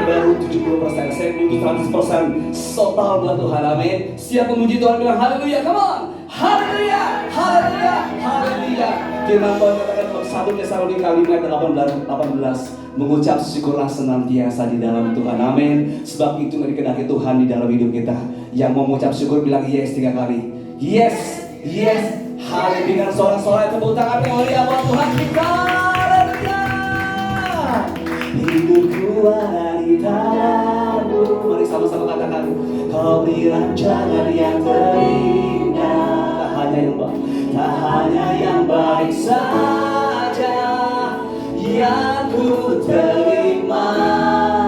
baru 70%, saya butuh 100% total buat Tuhan, amin. Siap memuji Tuhan bilang haleluya, come on, haleluya, haleluya, haleluya. Firman Tuhan katakan 1 Tesalonika 5:18, mengucap syukurlah senantiasa di dalam Tuhan, amin. Sebab itu dikehendaki Tuhan di dalam hidup kita. Yang mau mengucap syukur bilang yes 3 kali, yes, yes, haleluya. Dengan sorak-sorai tepuk tangan yang mulia buat Tuhan kita. Hidupku ada di tanganmu. Mari sama-sama katakan, kau beri rancangan yang terindah. Tak hanya yang baik saja yang ku terima.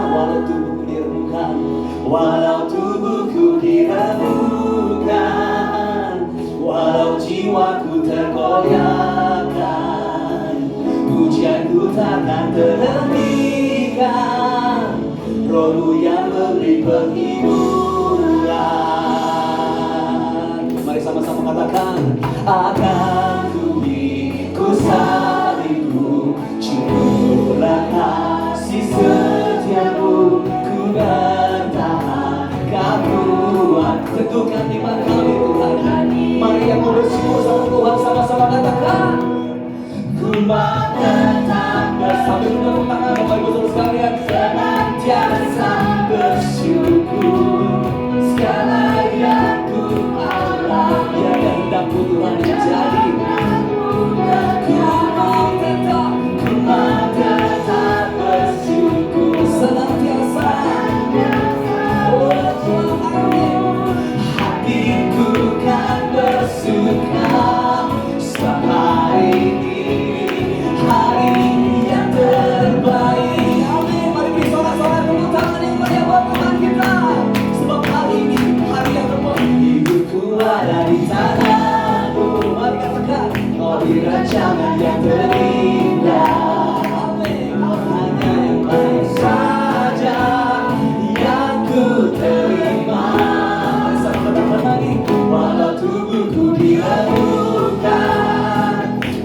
Walau tubuhku diremukkan, walau tubuhku diremukkan, walau jiwaku tergoyahkan, pujianku takkan terhentikan. Rohmu yang memberi penghiburan. Mari sama-sama katakan, akan ku salibmu, curahlah kasih setiamu, ku bertahan, kau kuat. Tentukan iman kami Tuhan. Mari yang mau bersyukur sama Tuhan sama-sama katakan, ku mau tetap sambil tepuk tangan Bapak Ibu Saudara sekalian, senantiasa bersyukur. Segala yang ku alami, ya kehendakmu Tuhan yang jadi. Ku mau tetap bersyukur senantiasa. Oh amin. Hatiku kan bersuka sebab hari ini hari yang terbaik. Amin. Mari beri sorak-sorai tepuk tangan yang mulia buat Tuhan kita. Sebab hari ini hari yang terbaik. Hidupku ada di tanganmu. Mari katakan, kau beri rancangan yang terindah. Amin. Hanya yang baik saja yang ku terima. Mari sama katakan lagi, walau tubuhku diremukkan,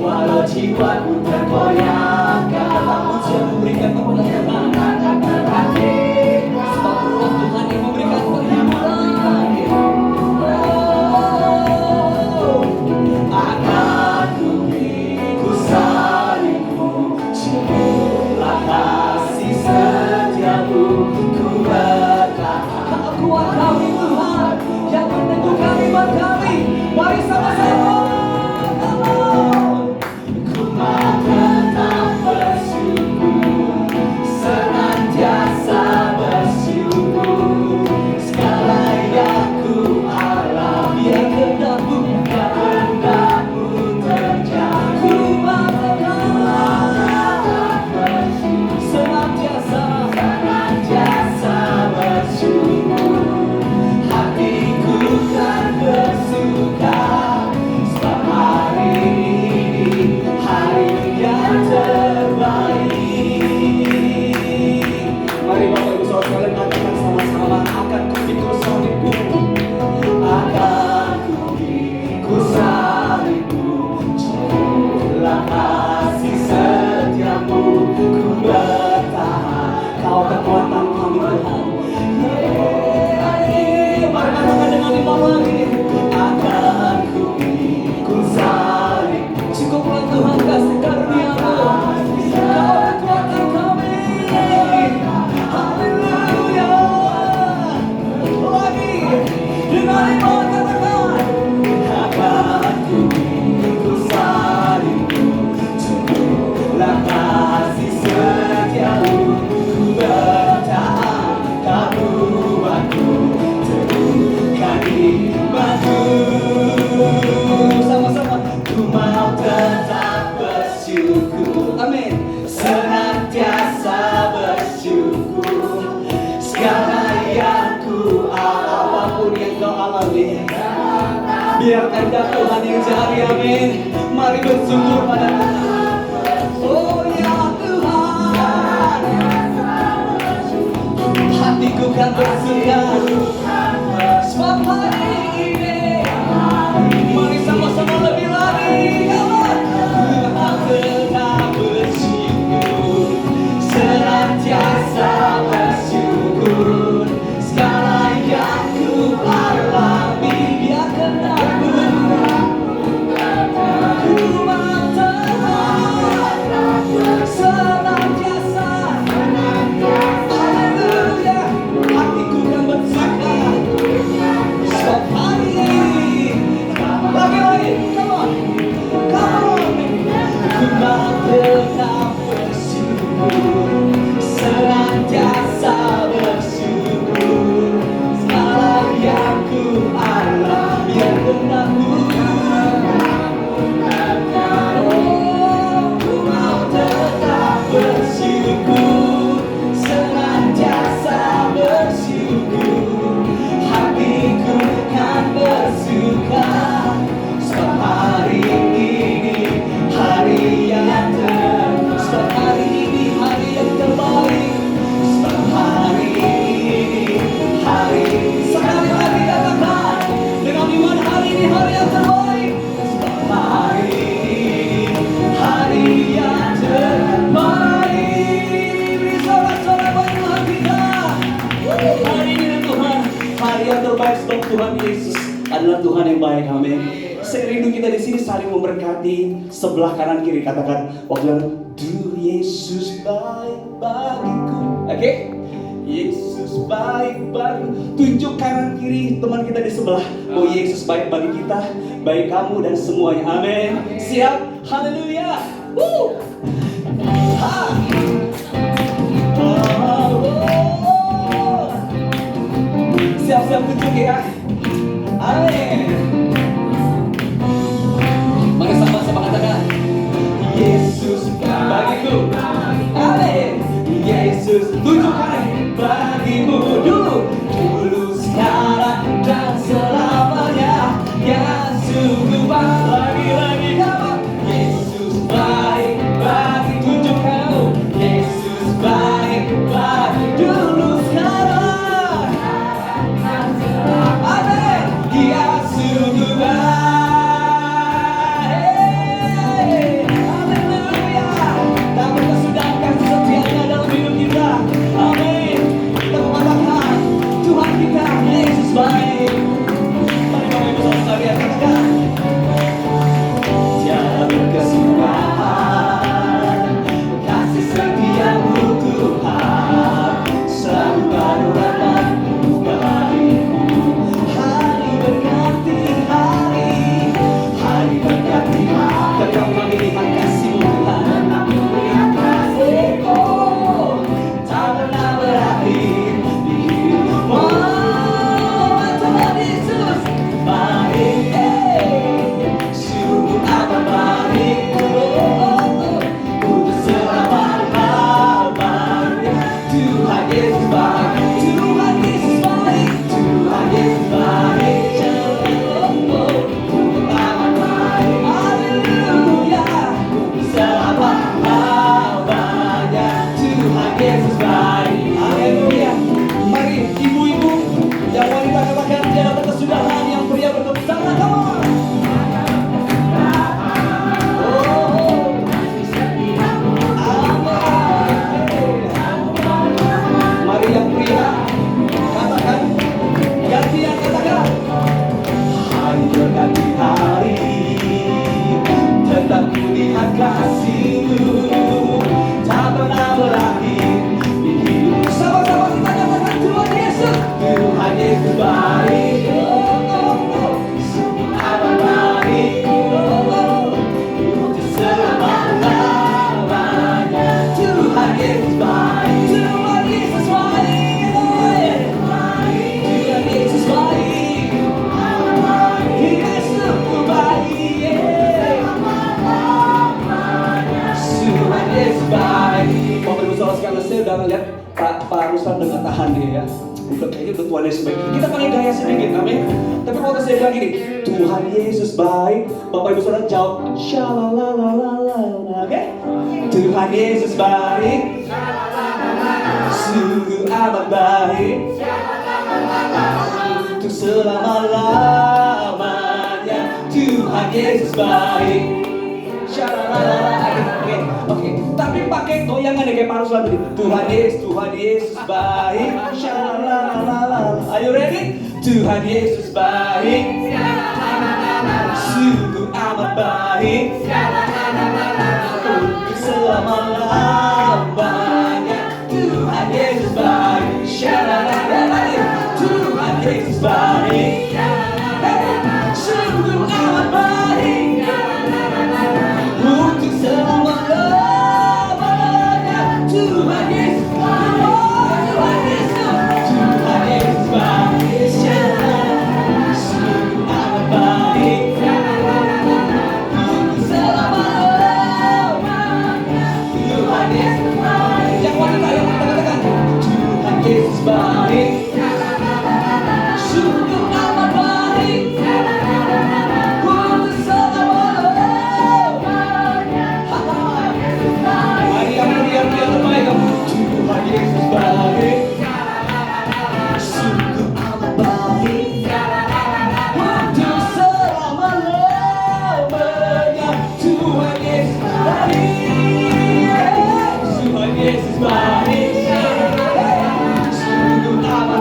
walau jiwaku tergoyahkan, tetap pujian memberikan kemuliaan. Sebab Roh Tuhan yang memberikan penghiburan. Akan ku salibmu, curahlah kasih setiamu, ku bertahan. Kau kuat kami Tuhan, yang meneguhkan iman kami. Mari sama-sama. Ku mau tetap bersyukur, senantiasa bersyukur. Segala yang ku alami, ya kehendakmu terjadi. Ku mau tetap bersyukur, senantiasa bersyukur. Hatiku kan bersuka sebab hari ini hari yang terbaik. Mari Bapak Ibu Saudara sekalian katakan sama-sama, akan ku pikul salibmu, akan ku salibmu, curahlah kasih setiamu, ku bertahan, kau kekuatan kami Tuhan. Mari katakan dengan iman lagi, akan ku salibmu. Cukuplah Tuhan kasih karunia-Mu, kau kekuatan kami. Haleluya. Lagi dengan iman katakan, akan ku salibmu, curahlah kasih setiamu, ku bertahan, kau kuatku, teguhkan imanku. Sama-sama, ku mau tetap bersyukur, amin. Senantiasa bersyukur. Segala yang ku apapun yang kau alami, biar kehendak Tuhan yang jadi, amin. Mari bersyukur pada Tuhan. Oh ya Tuhan, hatiku kan bersuka sebab hari ini. Mari sama-sama lebih lagi, kawan. Ku tetap bersyukur, senantiasa bersyukur. yang terbaik sebab Tuhan Yesus adalah Tuhan yang baik. Amin. Saya rindu kita di sini saling memberkati, sebelah kanan kiri katakan waktu yang Duh Yesus baik bagiku. Oke? Yesus baik bagiku. Tunjuk kanan kiri teman kita di sebelah. Oh Yesus baik bagi kita, baik kamu dan semuanya. Amin. Siap? Haleluya. Siap-siap tunjuk ya. Amin. Mari sama-sama katakan Yesus bagiku. Amin. Yesus tunjukkan bagimu dulu sekarang dan selamanya. Yang sungguh lagi kamu. Yesus baik bagi tunjukkan. Yesus baik bagi dulu sekarang. Amin. Dia sungguh baik. Pak Ruslan dengan tahan dia ya. Kayaknya udah Tuhan Yesus baik. Kita pakai gaya sedikit, amin. Tapi waktu saya bilang gini, Tuhan Yesus baik, Bapak Ibu Saudara jawab, shalalalalala, oke? Tuhan Yesus baik, sungguh amat baik, untuk selama-lamanya. Tuhan Yesus baik, shalalalalala, oke. Tapi pakai goyangan ya kayak Pak Ruslan tadi. Tuhan Yesus baik, shalalalalala. Are you ready? Tuhan Yesus baik, sungguh amat baik, untuk selama-lamanya. Tuhan Yesus baik, shalalalalala. Tuhan Yesus baik, sungguh amat baik, untuk selama-lamanya. Tuhan Yesus baik, Tuhan Yesus baik, sungguh amat baik, untuk selama-lamanya. Tuhan Yesus baik. Yang wanita yang katakan Tuhan Yesus baik, sungguh amat baik, untuk selama-lamanya. Mari yang mulia terbaik kamu. Tuhan Yesus baik, sungguh amat baik, untuk selama-lamanya. Tuhan Yesus baik, Tuhan Yesus baik, sungguh amat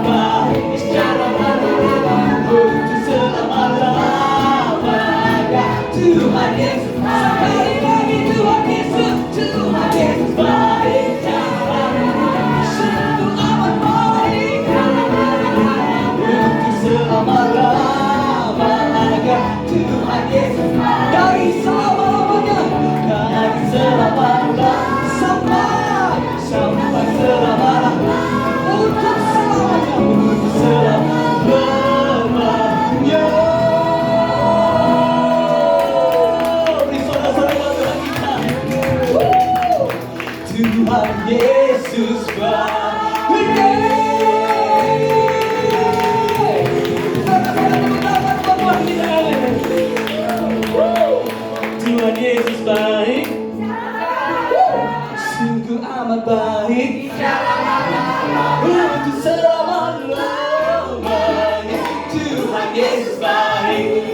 untuk selama-lamanya. Tuhan Yesus baik.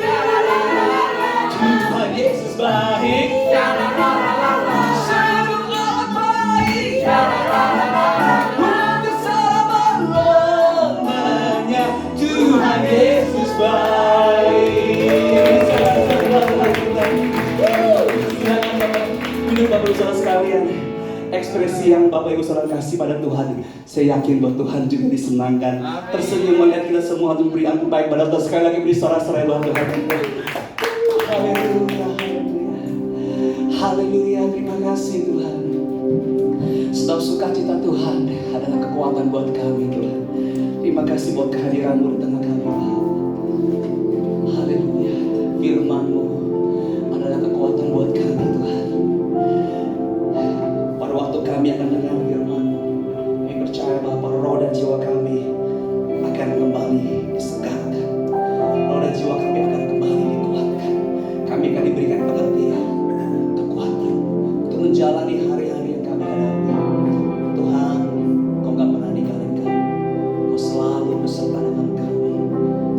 Tuhan Yesus baik. Sungguh amat baik. Untuk selama-lamanya. Tuhan Yesus baik. Silakan Bapak, duduk Bapak Ibu Saudara sekalian. Ekspresi yang Bapak Ibu Saudara kasih pada Tuhan, saya yakin bahwa Tuhan juga disenangkan. Tersenyum melihat kita semua untuk beri ampun baik pada Tuhan. Sekali lagi beri sorak-sorai buat Tuhan. Haleluya, haleluya, terima kasih Tuhan. Sebab sukacita Tuhan adalah kekuatan buat kami Tuhan. Terima kasih buat kehadiran-Mu di tengah kami Tuhan. Haleluya, firman-Mu adalah kekuatan buat kami Tuhan. Pada waktu kami akan dengar firman-Mu, kami percaya bahwa roh dan jiwa kami akan kembali disegarkan. Roh dan jiwa kami akan kembali dikuatkan. Kami akan diberikan pengertian, kekuatan untuk menjalani hari-hari yang kami hadapi. Tuhan, Kau gak pernah ninggalin kami. Kau selalu beserta dengan kami.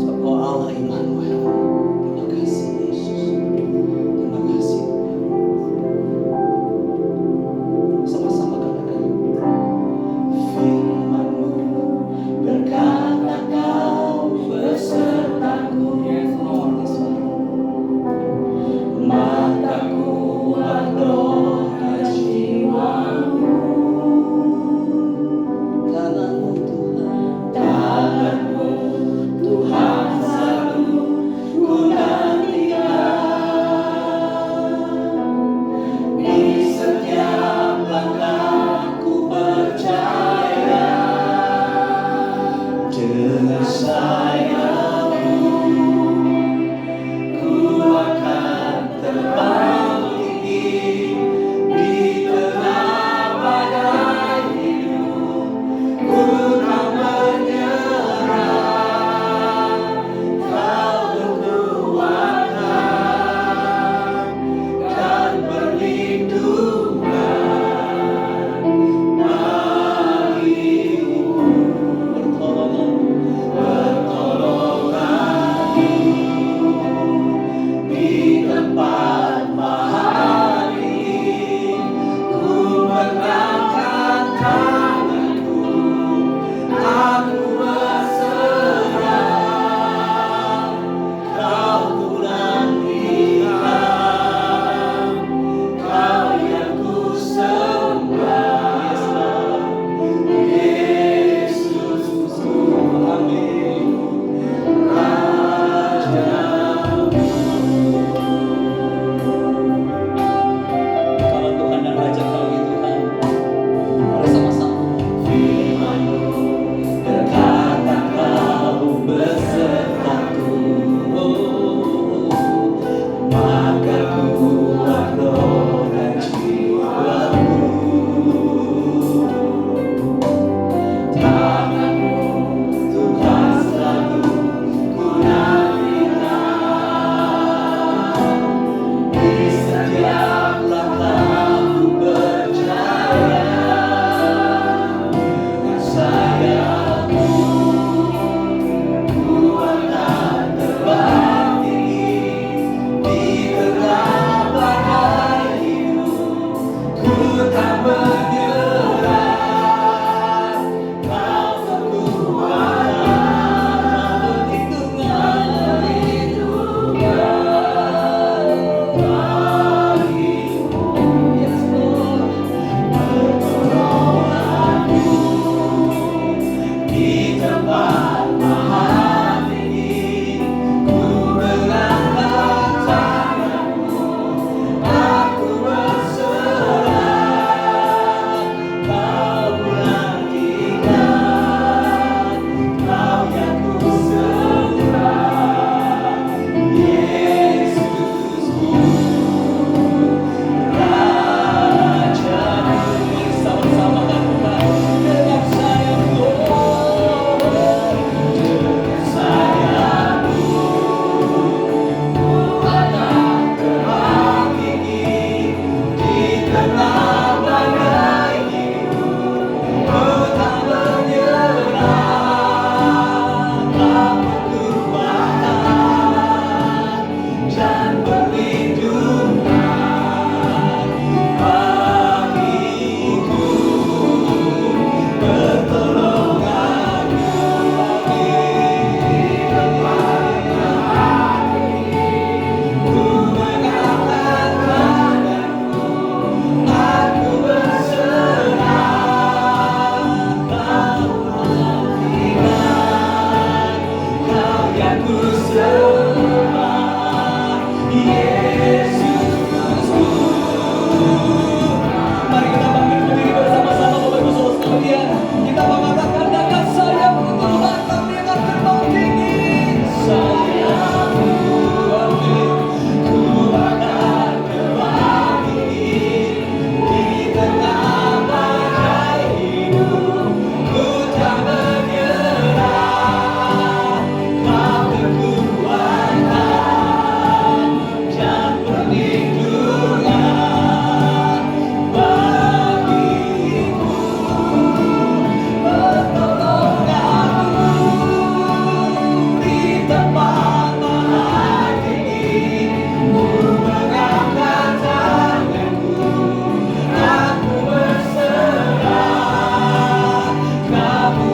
Sebab Kau Allah Immanuel. Terima kasih Yesus. Terima kasih. Sama-sama katakan, firman-Mu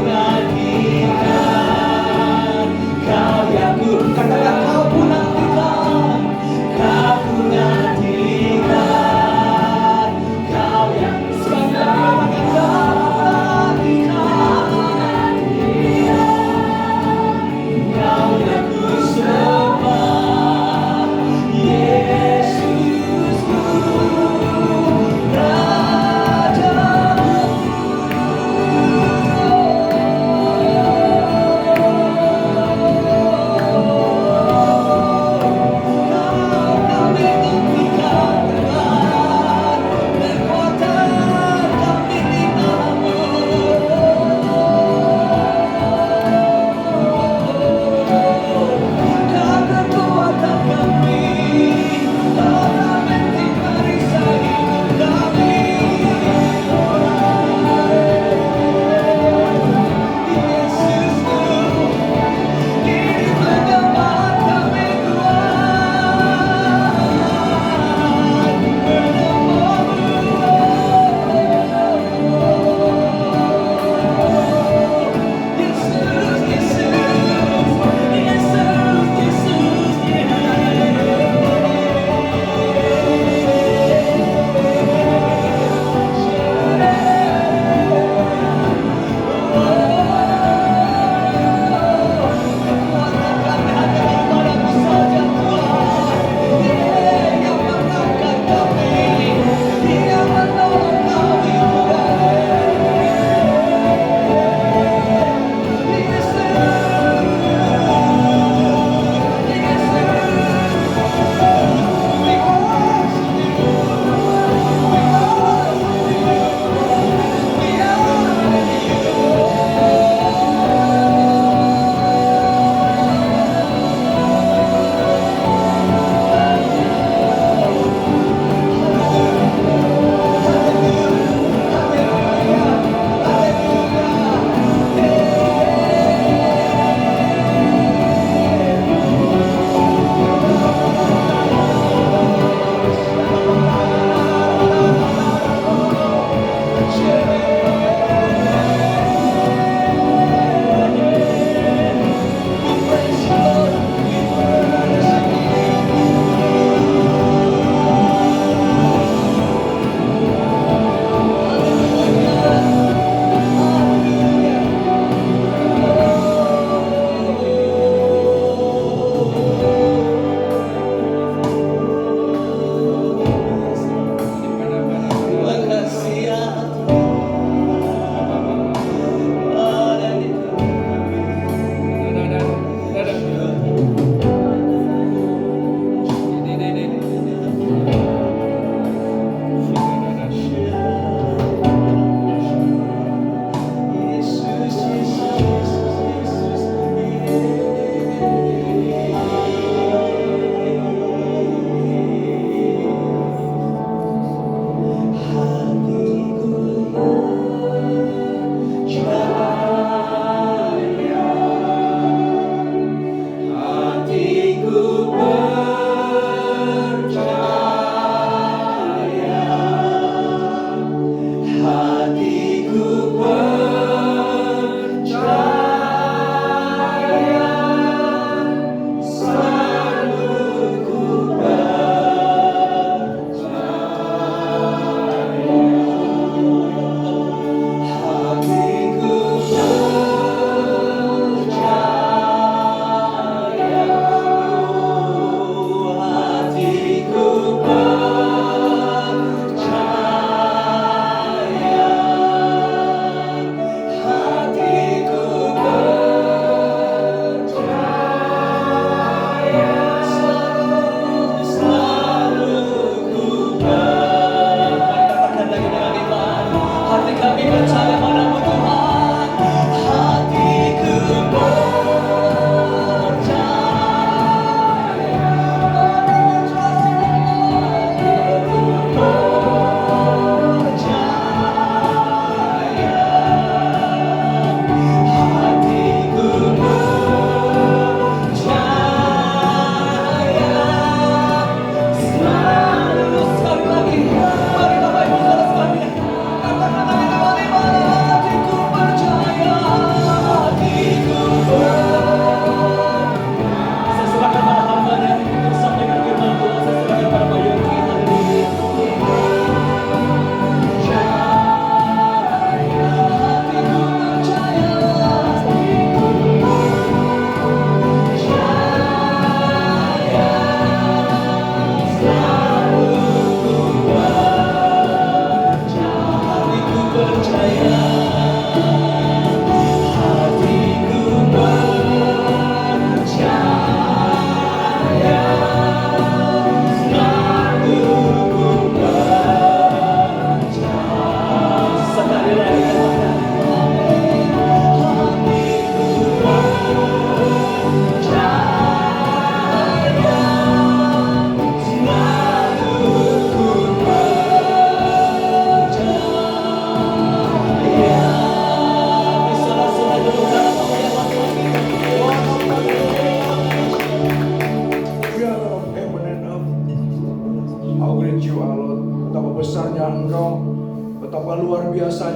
nantikan, kau yang ku katakan kau ku nantikan, kau ku nantikan, kau yang sekali lagi katakan kau yang ku sembah, Yesusku, Rajaku.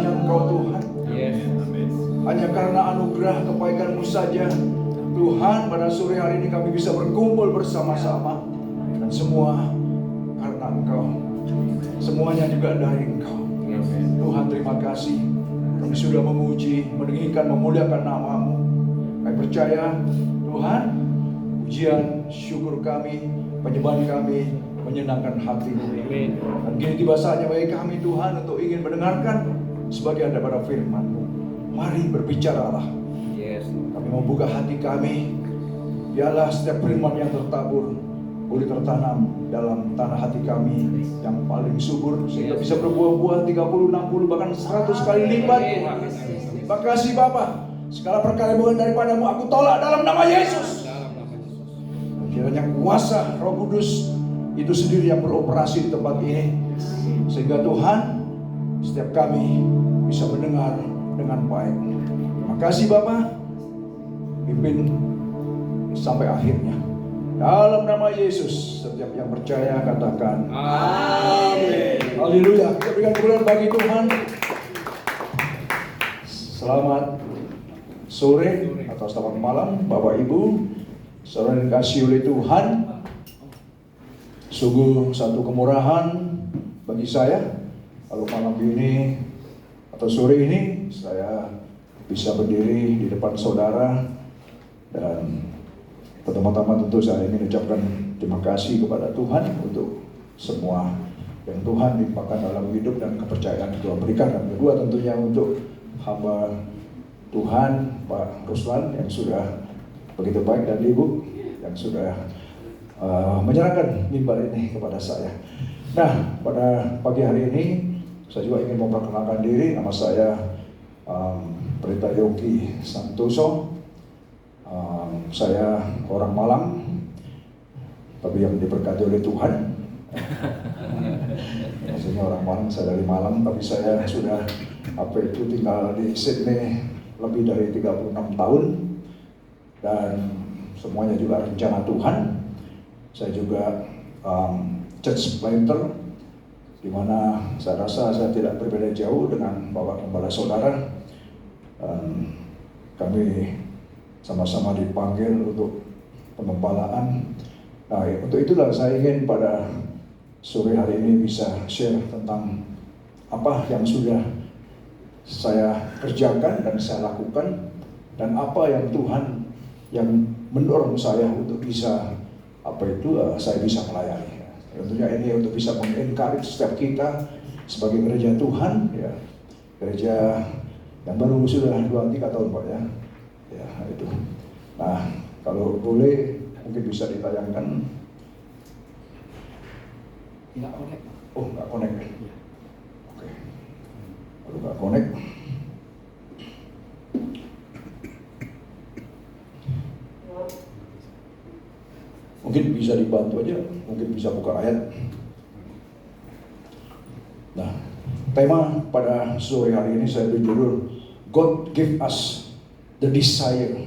hanya Engkau Tuhan. Hanya karena anugerah kebaikan-Mu saja Tuhan, pada sore hari ini kami bisa berkumpul bersama-sama. Dan semua karena Engkau. Semuanya juga dari Engkau. Tuhan, terima kasih. Kami sudah memuji, meninggikan, memuliakan nama-Mu. Kami percaya Tuhan, pujian, syukur kami, penyembahan kami menyenangkan hati-Mu. Dan kini tiba saatnya bagi kami Tuhan untuk ingin mendengarkan sebagian daripada firman-Mu. Mari berbicaralah. Kami membuka hati kami. Biarlah setiap firman yang tertabur boleh tertanam dalam tanah hati kami yang paling subur, sehingga bisa berbuah-buah 30, 60, bahkan 100 kali lipat. Terima kasih Bapa. Segala perkara bukan daripada-Mu aku tolak dalam nama Yesus. Kiranya kuasa Roh Kudus itu sendiri yang beroperasi di tempat ini, sehingga Tuhan, setiap kami bisa mendengar dengan baik. Terima kasih Bapa. Pimpin sampai akhirnya. Dalam nama Yesus, setiap yang percaya katakan amin. Haleluya. Kita berikan kemuliaan bagi Tuhan. Selamat sore atau selamat malam Bapak Ibu, saudara yang dikasihi oleh Tuhan. Sungguh satu kemurahan bagi saya kalau malam ini atau sore ini saya bisa berdiri di depan saudara. Dan pertama-tama tentu saya ingin ucapkan terima kasih kepada Tuhan untuk semua yang Tuhan limpahkan dalam hidup dan kepercayaan yang Tuhan berikan. Dan kedua tentunya untuk hamba Tuhan Pak Ruslan yang sudah begitu baik, dan Ibu yang sudah menyerahkan mimbar ini kepada saya. Nah, pada pagi hari ini saya juga ingin memperkenalkan diri. Nama saya Pendeta Yogi Santoso. Saya orang Malang, tapi yang diberkati oleh Tuhan. Maksudnya orang Malang, saya dari Malang, tapi saya sudah tinggal di Sydney lebih dari 36 tahun. Dan semuanya juga rencana Tuhan. Saya juga church planter, di mana saya rasa saya tidak berbeda jauh dengan Bapak Gembala Saudara. Kami sama-sama dipanggil untuk pengembalaan. Nah, untuk itulah saya ingin pada sore hari ini bisa share tentang apa yang sudah saya kerjakan dan saya lakukan, dan apa yang Tuhan yang mendorong saya untuk bisa saya bisa melayani. Tentunya ini untuk bisa mengencourage setiap kita sebagai gereja Tuhan, ya, gereja yang baru sudah 2-3 tahun Pak ya. Ya, itu. Nah, kalau boleh mungkin bisa ditayangkan. Nggak connect. Oh, nggak connect. Oke. Kalau nggak connect, mungkin bisa dibantu aja, mungkin bisa buka ayat. Nah, tema pada sore hari ini saya beri judul God give us the desire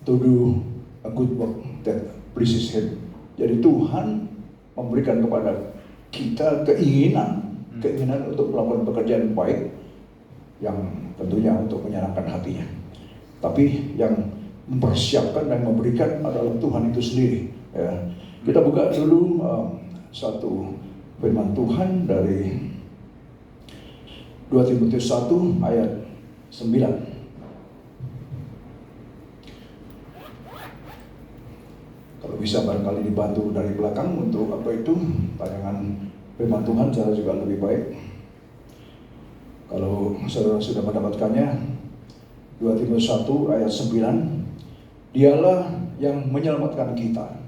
to do a good work that pleases Him. Jadi Tuhan memberikan kepada kita keinginan untuk melakukan pekerjaan baik yang tentunya untuk menyenangkan hatinya. Tapi yang mempersiapkan dan memberikan adalah Tuhan itu sendiri. Ya. Kita buka dulu satu firman Tuhan dari 2 Timotius 1 ayat 9. Kalau bisa barangkali dibantu dari belakang untuk tayangan firman Tuhan cara juga lebih baik. Kalau saudara sudah mendapatkannya, 2 Timotius 1 ayat 9, Dialah yang menyelamatkan kita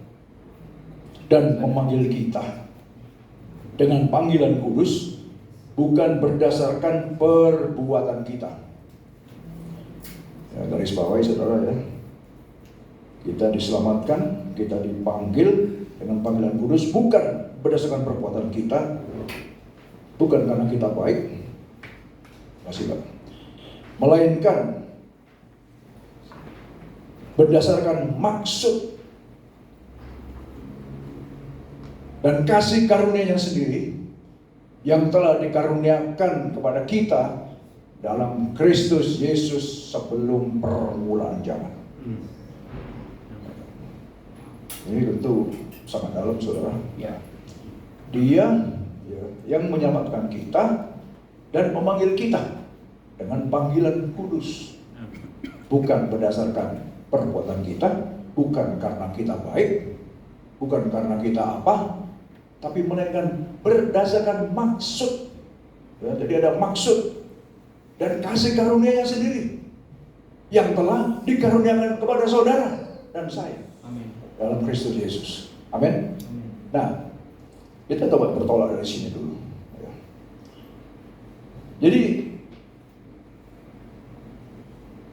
dan memanggil kita dengan panggilan kudus, bukan berdasarkan perbuatan kita. Ya, garis bawahi saudara ya. Kita diselamatkan, kita dipanggil dengan panggilan kudus, bukan berdasarkan perbuatan kita, bukan karena kita baik, melainkan berdasarkan maksud dan kasih karunia-Nya sendiri yang telah dikaruniakan kepada kita dalam Kristus Yesus sebelum permulaan zaman. Ini tentu sangat dalam, saudara. Ya. Dia yang menyelamatkan kita dan memanggil kita dengan panggilan kudus, bukan berdasarkan perbuatan kita, bukan karena kita baik, bukan karena kita apa, tapi melainkan berdasarkan maksud. Ya, jadi ada maksud dan kasih karunia-Nya sendiri yang telah dikaruniakan kepada saudara dan saya. Amin. Dalam Kristus Yesus. Amin. Nah, kita coba bertolak dari sini dulu. Ya. Jadi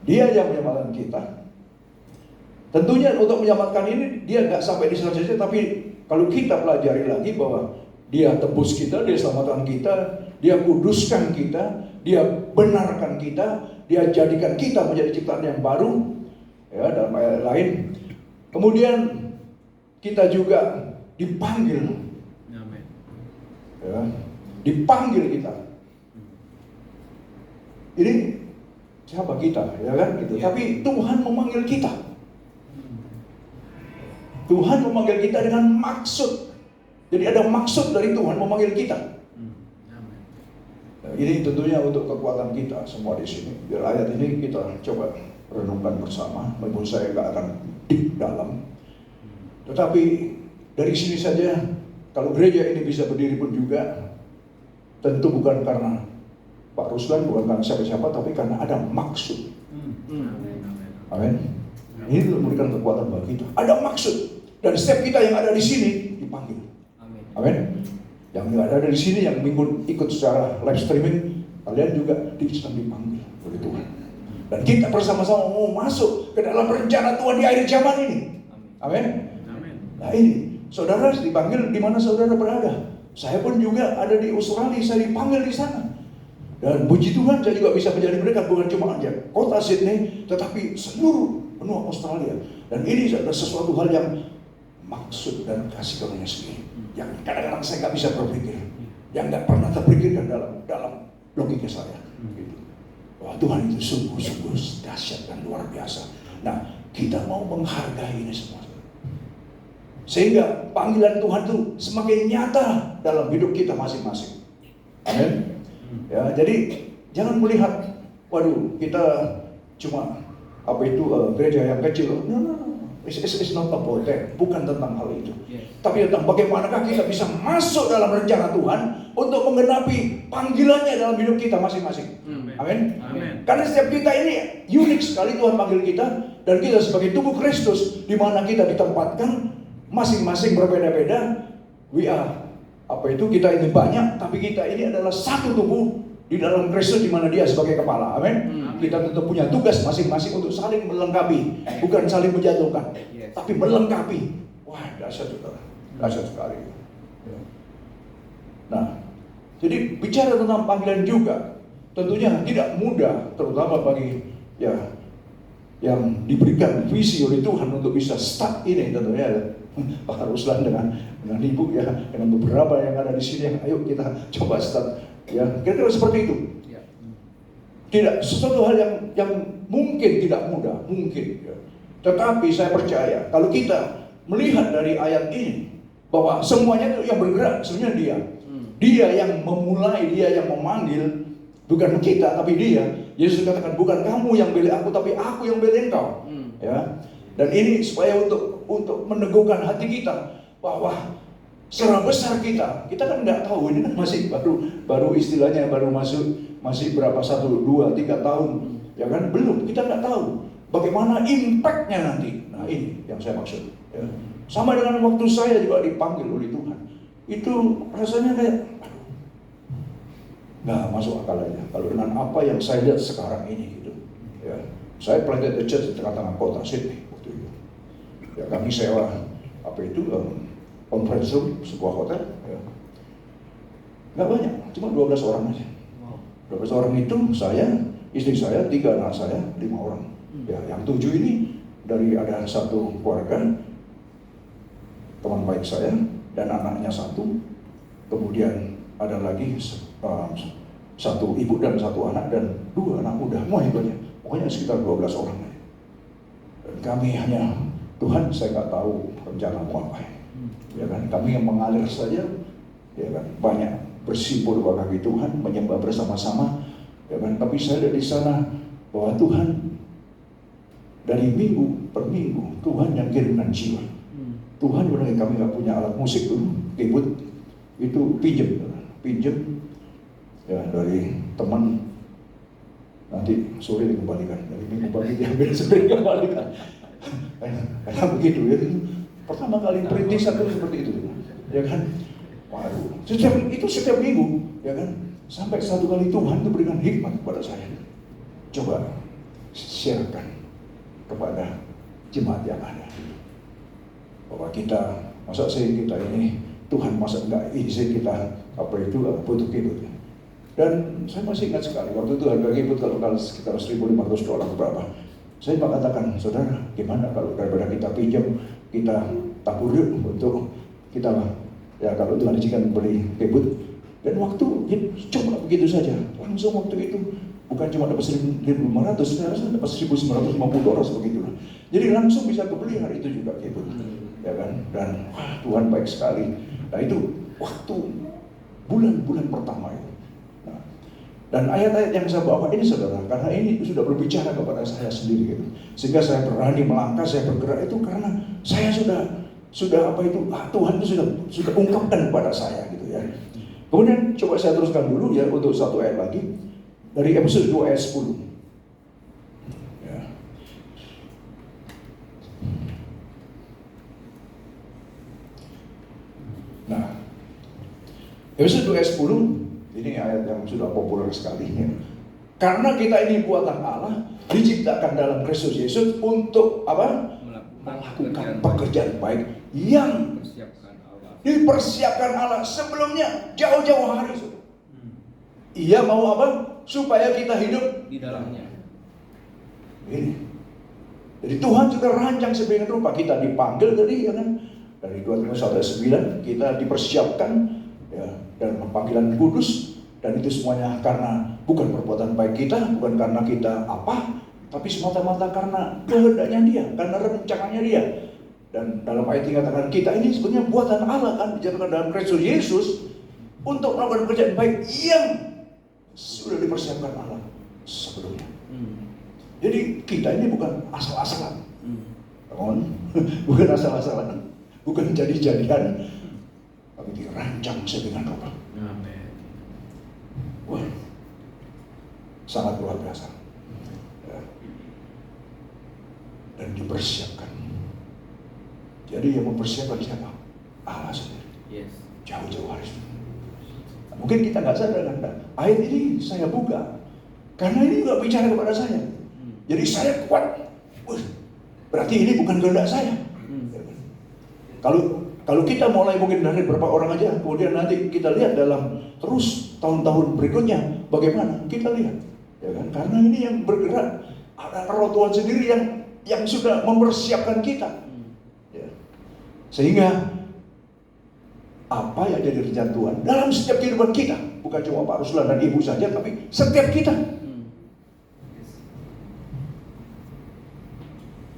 Dia yang menyelamatkan kita. Tentunya untuk menyelamatkan ini Dia nggak sampai di sana saja, tapi kalau kita pelajari lagi bahwa Dia tebus kita, Dia selamatkan kita, Dia kuduskan kita, Dia benarkan kita, Dia jadikan kita menjadi ciptaan yang baru. Ya, dalam ayat lain. Kemudian kita juga dipanggil. Ya, dipanggil kita. Ini siapa kita, ya kan gitu. Ya. Tapi Tuhan memanggil kita. Tuhan memanggil kita dengan maksud. Jadi ada maksud dari Tuhan memanggil kita. Nah, ini tentunya untuk kekuatan kita semua di sini. Biar ayat ini kita coba renungkan bersama. Menurut saya nggak akan deep dalam. Tetapi dari sini saja, kalau gereja ini bisa berdiri pun juga, tentu bukan karena Pak Ruslan, bukan karena siapa-siapa, tapi karena ada maksud. Amin. Ini memberikan kekuatan bagi kita. Ada maksud. Dan setiap kita yang ada di sini dipanggil. Amin. Yang ada di sini, yang minggu ikut secara live streaming, kalian juga sedang dipanggil oleh Tuhan. Dan kita bersama-sama mau masuk ke dalam rencana Tuhan di akhir zaman ini. Amin. Nah ini, saudara dipanggil di mana saudara berada. Saya pun juga ada di Australia, saya dipanggil di sana. Dan puji Tuhan saya juga bisa menjadi berkat, bukan cuma aja kota Sydney, tetapi seluruh benua Australia. Dan ini adalah sesuatu hal yang maksud dan kasih karunia sendiri, yang kadang-kadang saya nggak bisa berpikir, yang nggak pernah terpikirkan dalam logika saya. Gitu. Wah, Tuhan itu sungguh-sungguh dahsyat dan luar biasa. Nah, kita mau menghargai ini semua, sehingga panggilan Tuhan itu semakin nyata dalam hidup kita masing-masing. Amin. Ya, jadi jangan melihat, waduh, kita cuma gereja yang kecil. No. It's not about that. Bukan tentang hal itu. Tapi tentang bagaimanakah kita bisa masuk dalam rencana Tuhan untuk menggenapi panggilannya dalam hidup kita masing-masing. Amin. Karena setiap kita ini unik sekali Tuhan panggil kita, dan kita sebagai tubuh Kristus di mana kita ditempatkan masing-masing berbeda-beda. Kita ini banyak, tapi kita ini adalah satu tubuh di dalam Kristus di mana Dia sebagai kepala. Amin. Kita tentu punya tugas masing-masing untuk saling melengkapi, bukan saling menjatuhkan, tapi melengkapi. Wah, dahsyat saudara, dahsyat sekali. Nah, jadi bicara tentang panggilan juga tentunya tidak mudah, terutama bagi yang diberikan visi oleh Tuhan untuk bisa start ini. Tentunya Pak Ruslan dengan Ibu dengan beberapa yang ada di sini, ayo kita coba start. Kira-kira seperti itu. Tidak sesuatu hal yang mungkin tidak mudah, mungkin. Tetapi saya percaya kalau kita melihat dari ayat ini bahwa semuanya itu yang bergerak sebenarnya Dia. Dia yang memulai, Dia yang memanggil, bukan kita tapi Dia. Yesus katakan, bukan kamu yang pilih aku, tapi aku yang pilih engkau. Ya. Dan ini supaya untuk meneguhkan hati kita bahwa secara besar kita kan nggak tahu, ini kan masih baru istilahnya baru masih berapa 1, 2, 3 tahun, ya kan, belum, kita nggak tahu bagaimana impactnya nanti. Nah ini yang saya maksud. Ya. Sama dengan waktu saya juga dipanggil oleh Tuhan, itu rasanya kayak nggak masuk akal aja kalau dengan apa yang saya lihat sekarang ini gitu. Ya, saya planted the church di tengah-tengah kota Sydney waktu itu. Ya kami sewa conference room sebuah hotel. Ya. Nggak banyak, cuma 12 orang aja. 12 orang itu saya, istri saya, 3 anak saya, 5 orang. Ya, yang 7 ini ada satu keluarga, teman baik saya, dan anaknya 1. Kemudian ada lagi satu ibu dan satu anak dan 2 anak muda, semua itu aja. Pokoknya sekitar 12 orang. Dan kami hanya, Tuhan saya nggak tahu rencanamu apa ya kan, kami yang mengalir saja ya kan, banyak bersimpul di kaki Tuhan, menyembah bersama-sama ya kan. Tapi saya dari sana bahwa Tuhan dari minggu per minggu Tuhan yang kirimkan jiwa. Tuhan benar, kami nggak punya alat musik dulu, keyboard itu pinjem ya dari teman, nanti sore dikembalikan, dari minggu pagi diambil, sore dikembalikan. Kayak begitu ya. Pertama kali perintisan itu seperti itu ya kan. Waduh, setiap minggu ya kan, sampai satu kali Tuhan itu berikan hikmat kepada saya. Coba sharekan kepada jemaat yang ada bahwa kita, masa sih kita ini Tuhan masa enggak izin kita apa itu butuh keyboard. Dan saya masih ingat sekali waktu itu harga keyboard kalau sekitar $1.500 berapa. Saya katakan, saudara, gimana kalau daripada kita pinjam, kita tabur yuk untuk kita ya kalau Tuhan izinkan beli keyboard. Dan waktu cuma begitu saja, langsung waktu itu bukan cuma dapat $1.500, saya rasa dapat $1.950 begitu. Jadi langsung bisa kebeli hari itu juga keyboard, ya kan? Dan wah, Tuhan baik sekali. Nah itu waktu bulan-bulan pertama itu. Nah, dan ayat-ayat yang saya bawa ini saudara, karena ini sudah berbicara kepada saya sendiri gitu. Sehingga saya berani melangkah, saya bergerak itu karena saya sudah apa itu, Tuhan itu sudah ungkapkan kepada saya gitu ya. Kemudian coba saya teruskan dulu ya untuk satu ayat lagi dari Efesus 2 ayat 10. Ya. Nah, Efesus 2 ayat 10 ini ayat yang sudah populer sekali ya. Karena kita ini buatan Allah, diciptakan dalam Kristus Yesus untuk apa? Melakukan pekerjaan baik yang dipersiapkan Allah sebelumnya jauh-jauh hari. Ia mau apa? Supaya kita hidup di dalamnya. Ini. Jadi Tuhan juga rancang sedemikian rupa, kita dipanggil tadi ya kan, dari 2 Timotius 1:9 kita dipersiapkan ya, dan panggilan kudus, dan itu semuanya karena bukan perbuatan baik kita, bukan karena kita apa, tapi semata-mata karena kehendaknya Dia, karena rencananya Dia. Dan dalam ayat ini katakan kita ini sebenarnya buatan Allah kan, dijadikan dalam Kristus Yesus untuk melakukan pekerjaan baik yang sudah dipersiapkan Allah sebelumnya. Jadi kita ini bukan asal-asalan, bukan asal-asalan, bukan jadi-jadian, tapi dirancang sedemikian rupa. Wah, sangat luar biasa. Ya. Dan dipersiapkan. Jadi yang mempersiapkan siapa? Allah sendiri. Yes. Jauh-jauh hari. Mungkin kita nggak sadar kan? Ayat ini saya buka karena ini juga bicara kepada saya. Jadi saya kuat. Berarti ini bukan kehendak saya. Kalau kita mulai mungkin dari beberapa orang aja, kemudian nanti kita lihat dalam terus tahun-tahun berikutnya bagaimana kita lihat, ya kan? Karena ini yang bergerak ada Roh Tuhan sendiri yang sudah mempersiapkan kita, ya. Sehingga apa yang jadi rencana Tuhan dalam setiap kehidupan kita, bukan cuma Pak Ruslan dan Ibu saja, tapi setiap kita.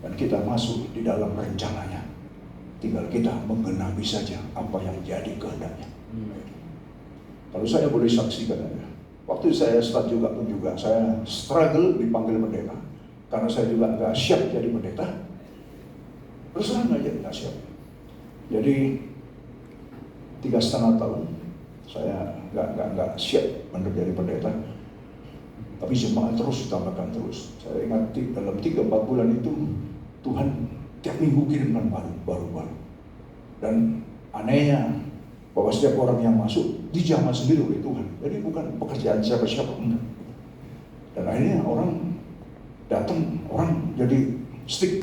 Dan kita masuk di dalam rencananya. Tinggal kita menggenapi saja apa yang jadi kehendaknya. Kalau saya boleh saksikan ya, waktu saya start juga pun juga saya struggle dipanggil pendeta, karena saya juga nggak siap jadi pendeta. Terus terang aja nggak siap. Jadi 3,5 tahun saya nggak siap menjadi pendeta. Tapi jemaat terus ditambahkan terus. Saya ingat dalam 3-4 bulan itu Tuhan tiap minggu kirimkan baru. Dan anehnya bahwa setiap orang yang masuk dijamah sendiri oleh Tuhan. Jadi bukan pekerjaan siapa-siapa. Dan akhirnya orang datang, orang jadi stick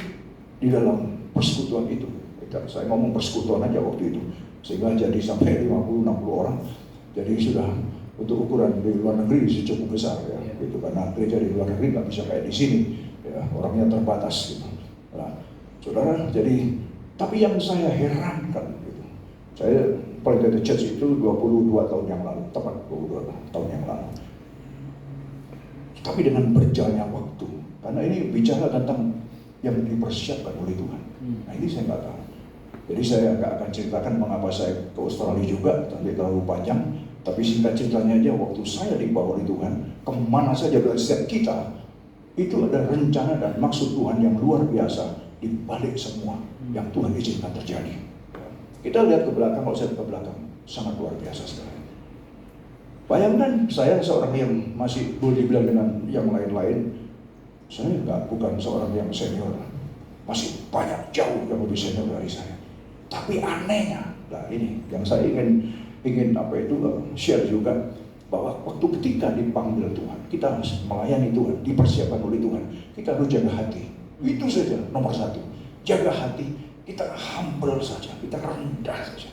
di dalam persekutuan itu. Saya ngomong persekutuan aja waktu itu. Sehingga jadi sampai 50-60 orang. Jadi sudah untuk ukuran di luar negeri cukup besar ya. Gitu. Karena gereja di luar negeri nggak bisa kayak di sini. Ya, orangnya terbatas gitu. Nah, saudara, jadi tapi yang saya herankan gitu. Saya Planted Church itu 22 tahun yang lalu, tepat 22 tahun yang lalu. Tapi dengan berjalannya waktu, karena ini bicara tentang yang dipersiapkan oleh Tuhan. Nah ini saya nggak tahu. Jadi saya nggak akan ceritakan mengapa saya ke Australia juga, tapi terlalu panjang. Tapi singkat ceritanya aja, waktu saya dibawa oleh Tuhan, kemana saja dari setiap kita, itu ada rencana dan maksud Tuhan yang luar biasa di balik semua yang Tuhan izinkan terjadi. Kita lihat ke belakang, kalau saya ke belakang, sangat luar biasa sekali. Bayangkan saya seorang yang masih boleh dibilang dengan yang lain-lain, saya bukan seorang yang senior, masih banyak jauh yang lebih senior dari saya. Tapi anehnya, nah ini yang saya ingin share juga, bahwa waktu ketika dipanggil Tuhan, kita melayani Tuhan, dipersiapkan oleh Tuhan, kita harus jaga hati. Itu saja nomor satu, jaga hati. Kita humble saja, kita rendah saja,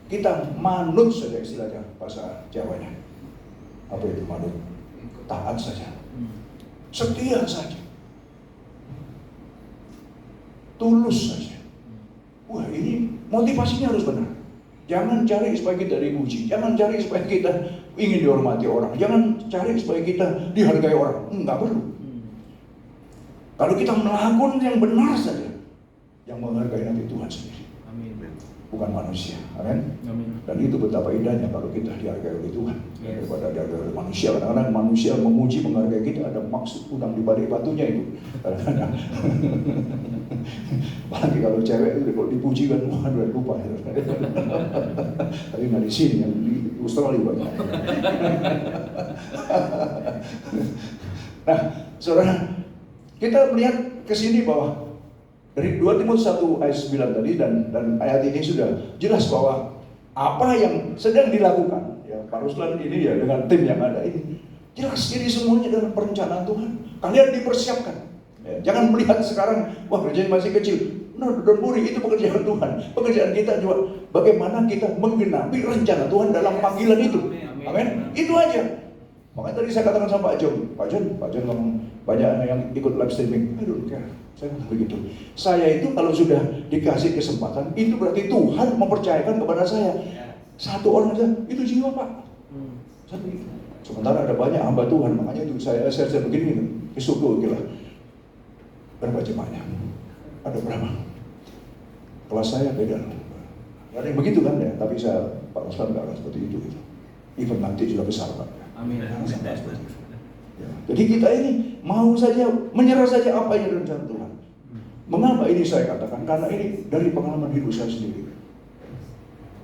kita manut saja, istilahnya bahasa Jawanya. Apa itu manut? Taat saja, setia saja, tulus saja. Wah, ini motivasinya harus benar. Jangan cari supaya kita dipuji, jangan cari supaya kita ingin dihormati orang, jangan cari supaya kita dihargai orang. Enggak perlu. Kalau kita melakukan yang benar saja, yang menghargai nanti Tuhan sendiri. Amin. Bukan manusia. Amin. Dan itu betapa indahnya kalau kita dihargai oleh Tuhan daripada dihargai oleh manusia. Kadang-kadang manusia memuji, menghargai kita, ada maksud udang di balik batunya itu. Kadang-kadang. Apalagi kalau cewek itu kalau dipuji kan, waduh lupa. Tapi nggak di sini, yang di Australia banyak. Nah, saudara, kita melihat ke sini bahwa dari 2 Timotius 1 ayat 9 tadi dan ayat ini sudah jelas bahwa apa yang sedang dilakukan ya Pak Ruslan ini ya dengan tim yang ada ini jelas ini semuanya dalam perencanaan Tuhan. Kalian dipersiapkan. Ya, jangan melihat sekarang wah kerjaan masih kecil. No, don't worry, itu pekerjaan Tuhan. Pekerjaan kita juga bagaimana kita menggenapi rencana Tuhan dalam panggilan itu. Amin. Itu aja. Makanya tadi saya katakan sama Pak John ngomong banyak yang ikut live streaming. Aduh, saya bilang begitu. Saya itu kalau sudah dikasih kesempatan, itu berarti Tuhan mempercayakan kepada saya. Satu orang saja, itu jiwa Pak. Satu itu. Sementara ada banyak hamba Tuhan, makanya itu saya begini, isuku gila. Berapa jemaahnya? Ada berapa? Kelas saya beda. Ada yang begitu kan ya, tapi saya Pak Ruslan nggak akan seperti itu. Even nanti sudah besar Pak. Amin. Ya. Jadi kita ini mau saja menyerah saja apa yang direncanakan Tuhan. Mengapa ini saya katakan? Karena ini dari pengalaman hidup saya sendiri.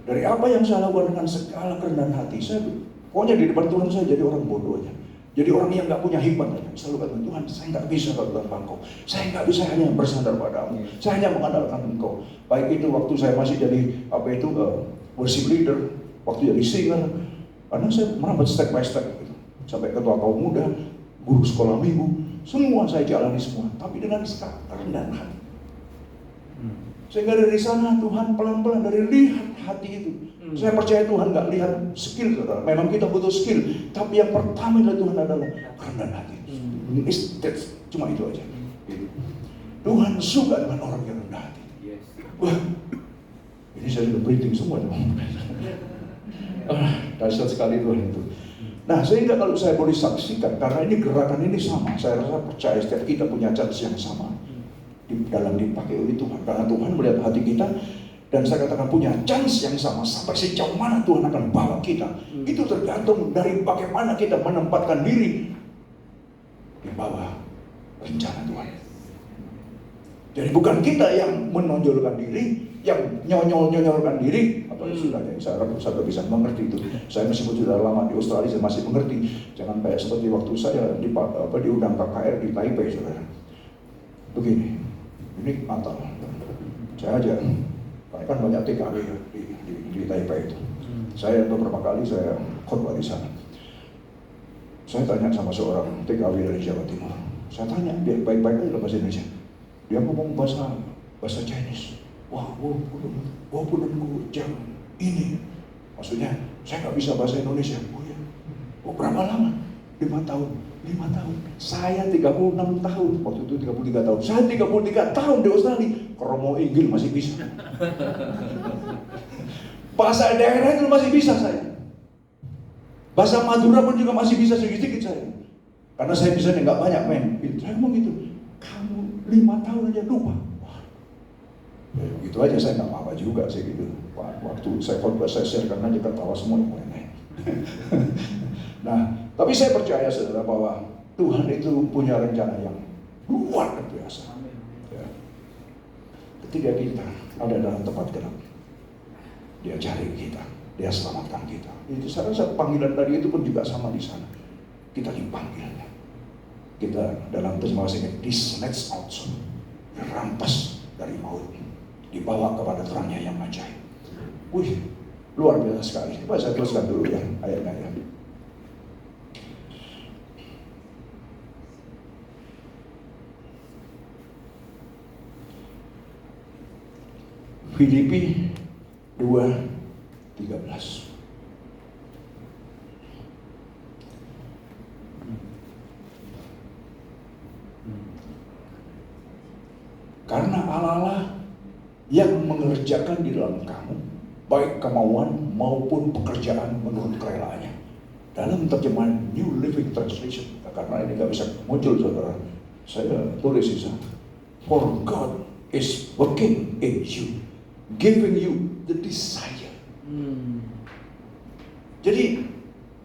Dari apa yang saya lakukan dengan segala kerendahan hati, saya pokoknya di depan Tuhan saya jadi orang bodoh aja. Jadi orang yang nggak punya hikmat aja. Selalu kata Tuhan, saya nggak bisa kalau tanpa Engkau. Saya nggak bisa hanya bersandar padamu. Saya hanya mengandalkan Engkau. Baik itu waktu saya masih jadi worship leader, waktu jadi singer. Karena saya merambat step by step gitu. Sampai ketua kaum muda, guru sekolah minggu, semua saya jalani semua. Tapi dengan kerendahan hati. Sehingga dari sana Tuhan pelan-pelan dari lihat hati itu. Saya percaya Tuhan nggak lihat skill, saudara. Memang kita butuh skill, tapi yang pertama dari Tuhan adalah kerendahan hati. Cuma itu aja. Tuhan suka dengan orang yang rendah hati. Wah, ini saya sudah briefing semua. Dahsyat sekali Tuhan itu. Nah, sehingga kalau saya boleh saksikan, karena ini gerakan ini sama, saya rasa percaya setiap kita punya chance yang sama dalam dipakai oleh Tuhan. Karena Tuhan melihat hati kita, dan saya katakan punya chance yang sama sampai sejauh mana Tuhan akan bawa kita. Itu tergantung dari bagaimana kita menempatkan diri di bawah rencana Tuhan. Jadi bukan kita yang menonjolkan diri, yang nyonyol-nyonyolkan diri, atau istilahnya saya bisa mengerti itu. Saya meskipun sudah lama di Australia, saya masih mengerti. Jangan kayak seperti waktu saya diundang KKR di Taipei, saudara. Begini, ini Natal. Saya aja, kan banyak TKW di Taipei itu. Saya beberapa kali saya khotbah di sana. Saya tanya sama seorang TKW dari Jawa Timur. Saya tanya, dia baik-baik aja bahasa Indonesia. Dia ngomong bahasa Chinese. Wah, walaupun jangan ini. Maksudnya, saya nggak bisa bahasa Indonesia. Oh ya, berapa lama? 5 tahun. Saya 36 tahun. Waktu itu 33 tahun. Saya 33 tahun di Australia. Kromo Inggil masih bisa. Bahasa daerah itu masih bisa saya. Bahasa Madura pun juga masih bisa sedikit-sedikit saya. Karena saya bisa nggak banyak men. Saya ngomong gitu, kamu 5 tahun aja lupa. Wah, ya, gitu aja saya nggak apa-apa juga sih gitu. Waktu saya khotbah saya sharekan aja ketawa semua yang lain. Nah, tapi saya percaya saudara bahwa Tuhan itu punya rencana yang luar biasa. Ya. Ketika kita ada dalam tempat gelap, Dia cari kita, Dia selamatkan kita. Itu saya rasa panggilan tadi itu pun juga sama di sana. Kita dipanggil. Kita dalam terjemahan bahasa disnatched out, dirampas dari maut, dibawa kepada terangnya yang ajaib. Wih, luar biasa sekali. Coba saya teruskan dulu ya ayatnya ya. Filipi 2:13. Karena Allah yang mengerjakan di dalam kamu baik kemauan maupun pekerjaan menurut kerelaannya. Dalam terjemahan New Living Translation, karena ini nggak bisa muncul saudara, saya tulis di sana. For God is working in you, giving you the desire. Jadi,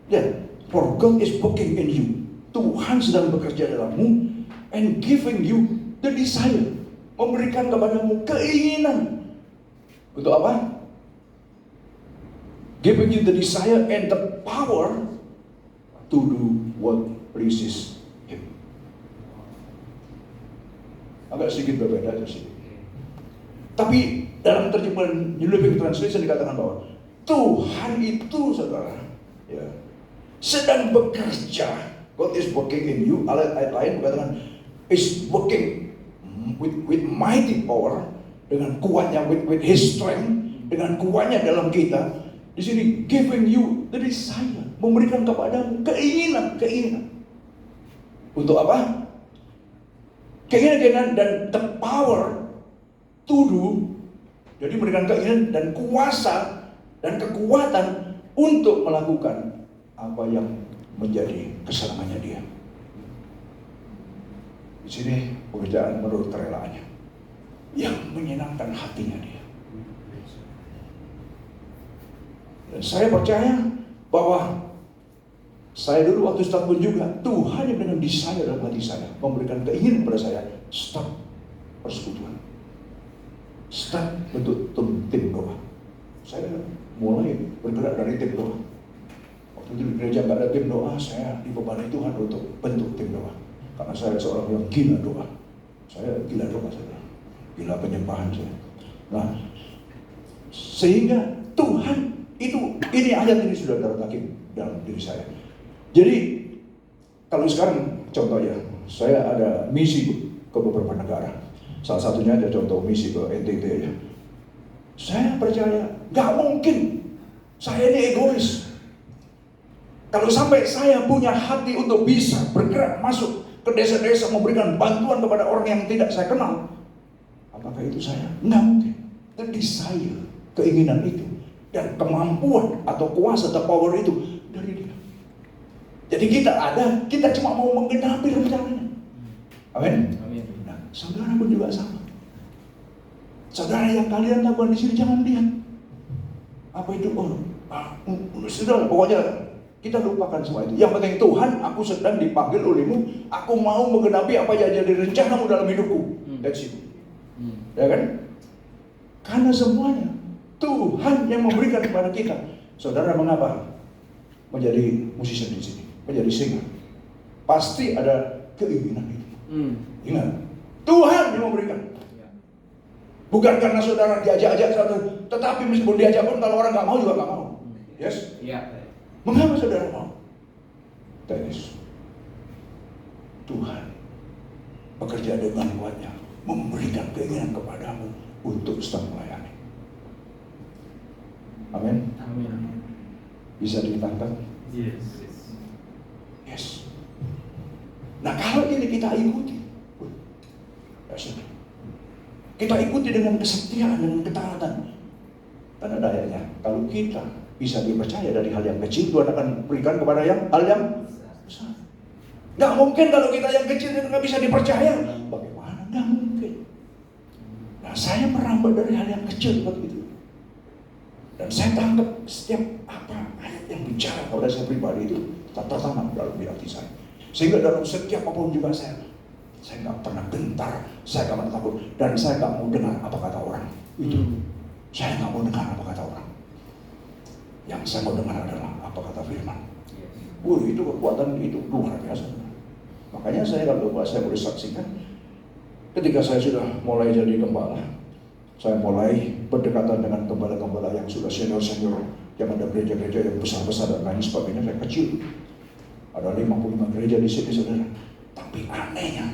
ya, for God is working in you. Tuhan sedang bekerja dalammu and giving you the desire. Memberikan kepadamu keinginan. Untuk apa? Giving you the desire and the power to do what pleases Him. Agak sedikit berbeda aja sih. Tapi dalam terjemahan New Living Translation dikatakan bahwa Tuhan itu saudara, ya, sedang bekerja. God is working in you. Ayat lain mengatakan is working with mighty power, dengan kuatnya, with His strength, dengan kuatnya dalam kita. Di sini giving you the desire, memberikan kepadamu keinginan. Untuk apa? Keinginan dan the power to do. Jadi memberikan keinginan dan kuasa dan kekuatan untuk melakukan apa yang menjadi kesenangannya Dia. Di sini pekerjaan menurut kerelaannya yang menyenangkan hatinya Dia. Dan saya percaya bahwa saya dulu waktu start pun juga Tuhan yang dengan desire dalam hati saya memberikan keinginan pada saya start persekutuan, start bentuk tim doa. Saya mulai bergerak dari tim doa. Waktu itu di gereja nggak ada tim doa, saya dibebani Tuhan untuk bentuk tim doa. Karena saya seorang yang gila doa. Saya gila doa, saya gila penyembahan saya. Nah, sehingga Tuhan itu, ini ayat ini sudah darah daging dalam diri saya. Jadi, kalau sekarang contohnya, saya ada misi ke beberapa negara. Salah satunya ada contoh misi ke NTT ya. Saya percaya, gak mungkin saya ini egois. Kalau sampai saya punya hati untuk bisa bergerak masuk ke desa-desa memberikan bantuan kepada orang yang tidak saya kenal, apakah itu saya? Nggak mungkin. Tapi saya, keinginan itu dan kemampuan atau kuasa atau power itu dari Dia. Jadi kita cuma mau menggenapi rencananya. Amin. Nah, saudara pun juga sama. Saudara yang kalian lakukan di sini jangan lihat apa itu saudara, pokoknya kita lupakan semua itu. Yang penting Tuhan, aku sedang dipanggil olehmu. Aku mau menggenapi apa yang jadi rencanamu dalam hidupku. That's it. Ya kan? Karena semuanya Tuhan yang memberikan kepada kita. Saudara mengapa menjadi musisi di sini, menjadi singer? Pasti ada keinginan itu. Ingat, Tuhan yang memberikan. Bukan karena saudara diajak-ajak satu, tetapi meskipun diajak pun kalau orang nggak mau juga nggak mau. Yes? Iya. Mengapa saudara mau? Tenis. Tuhan bekerja dengan kuatnya, memberikan keinginan kepadamu untuk sedang melayani. Amin. Amin. Bisa ditangkap? Yes. Yes. Nah, kalau ini kita ikuti, kita ikuti dengan kesetiaan, dengan ketaatan. Tanda dayanya, kalau kita bisa dipercaya dari hal yang kecil, Tuhan akan berikan kepada hal yang besar. Nggak mungkin kalau kita yang kecil itu nggak bisa dipercaya. Bagaimana? Nggak mungkin. Nah, saya merambat dari hal yang kecil seperti itu. Dan saya tangkap setiap apa ayat yang bicara kepada saya pribadi itu tertanam dalam hati saya. Sehingga dalam setiap apapun juga saya nggak pernah gentar, saya nggak pernah takut, dan saya nggak mau dengar apa kata orang. Itu saya nggak mau dengar apa kata orang. Yang saya mau dengar adalah apa kata firman. Itu kekuatan itu luar biasa. Makanya saya kalau saya boleh saksikan, ketika saya sudah mulai jadi gembala, saya mulai berdekatan dengan gembala-gembala yang sudah senior-senior, yang ada gereja-gereja yang besar-besar dan lain sebagainya. Saya kecil, ada 55 gereja di sini, saudara. Tapi anehnya,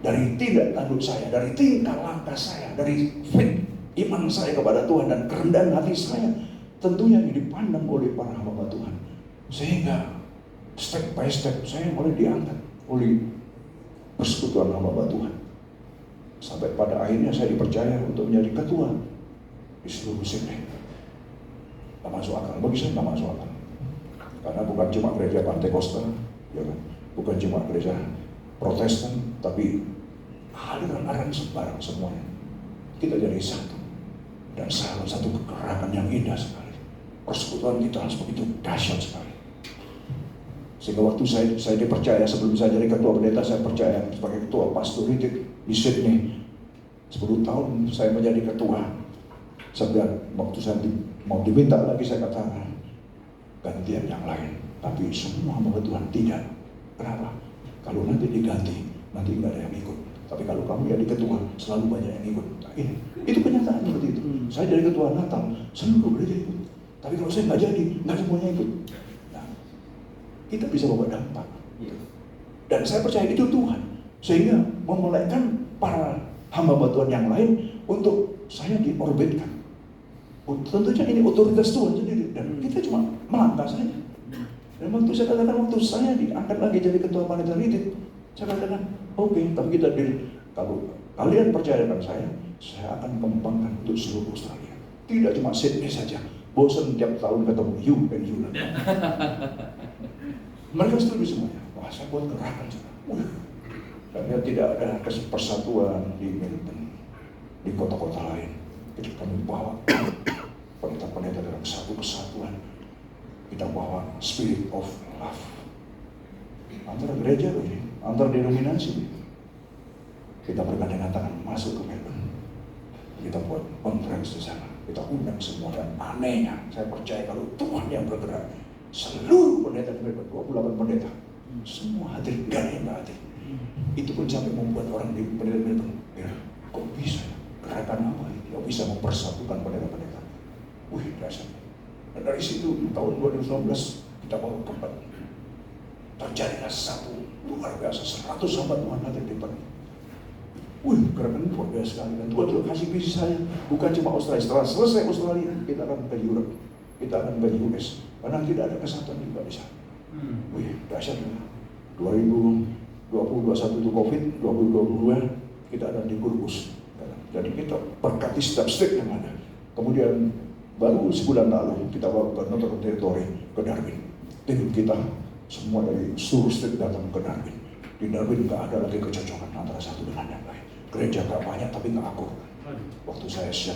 dari tindak tanduk saya, dari tingkah langkah saya, dari faith iman saya kepada Tuhan dan kerendahan hati saya, tentunya ini dipandang oleh para hamba Tuhan. Sehingga step by step saya mulai diangkat oleh persekutuan hamba Tuhan. Sampai pada akhirnya saya dipercaya untuk menjadi ketua di seluruh Sydney. Tidak masuk akal, bagi saya tidak masuk akal. Karena bukan cuma gereja Pantekosta, ya kan? Bukan cuma gereja Protestan, tapi aliran-aliran sembarang semuanya. Kita jadi satu. Dan salah satu kegerakan yang indah sekali. Persekutuan kita harus begitu dahsyat sekali. Sehingga waktu saya dipercaya, sebelum saya jadi ketua pendeta, saya percaya sebagai ketua pastor di Sydney. 10 tahun saya menjadi ketua. Sampai waktu saya mau diminta lagi, saya katakan gantian yang lain. Tapi semua hamba Tuhan tidak. Kenapa? Kalau nanti diganti, nanti nggak ada yang ikut. Tapi kalau kamu jadi ketua, selalu banyak yang ikut. Nah, itu kenyataan seperti itu. Saya jadi ketua Natal, seluruh gereja ikut. Tapi kalau saya nggak jadi, nggak semuanya ikut. Nah, kita bisa bawa dampak. Dan saya percaya itu Tuhan. Sehingga memulaikan para hamba Tuhan yang lain untuk saya diorbitkan. Tentunya ini otoritas Tuhan sendiri. Dan kita cuma melangkah saja. Dan waktu saya katakan, waktu saya diangkat lagi jadi ketua panitia retreat, saya katakan, oke, tapi kita kalau kalian percayakan saya akan kembangkan untuk seluruh Australia. Tidak cuma Sydney saja. Bosan tiap tahun ketemu you and you. Mereka setuju semuanya. Wah, saya buat gerakan. Dan tidak ada persatuan di Melbourne, di kota-kota lain. Jadi kami bawa pendeta-pendeta dalam satu kesatuan. Kita bawa spirit of love. Antara gereja ini, antar denominasi. Kita bergandengan tangan masuk ke Melbourne. Kita buat conference di sana. Kita undang semua, dan anehnya saya percaya kalau Tuhan yang bergerak, seluruh pendeta di Melbourne, 28 pendeta, semua hadir, gak ada yang gak hadir. Itu pun sampai membuat orang di pendeta Melbourne, ya, kok bisa? Gerakan apa ini? Kok bisa mempersatukan pendeta-pendeta? Wih, dasar. Dan dari situ tahun 2019 kita bawa kembali. Terjadilah satu luar biasa, 100 sahabat Tuhan hadir di depan. Wih, gerakan ini luar biasa sekali. Dan Tuhan juga kasih visi saya, bukan cuma Australia. Setelah selesai Australia, kita akan ke Europe, kita akan ke US. Karena tidak ada kesatuan juga di sana. Wih, dahsyat. 2021 itu COVID, 2022 kita ada di Burgos. Jadi kita berkati setiap state yang ada. Kemudian baru sebulan lalu kita bawa ke Northern Territory, ke Darwin. Tim kita semua dari seluruh state datang ke Darwin. Di Darwin nggak ada lagi kecocokan antara satu dengan yang lain. Gereja nggak banyak tapi nggak akur. Waktu saya share,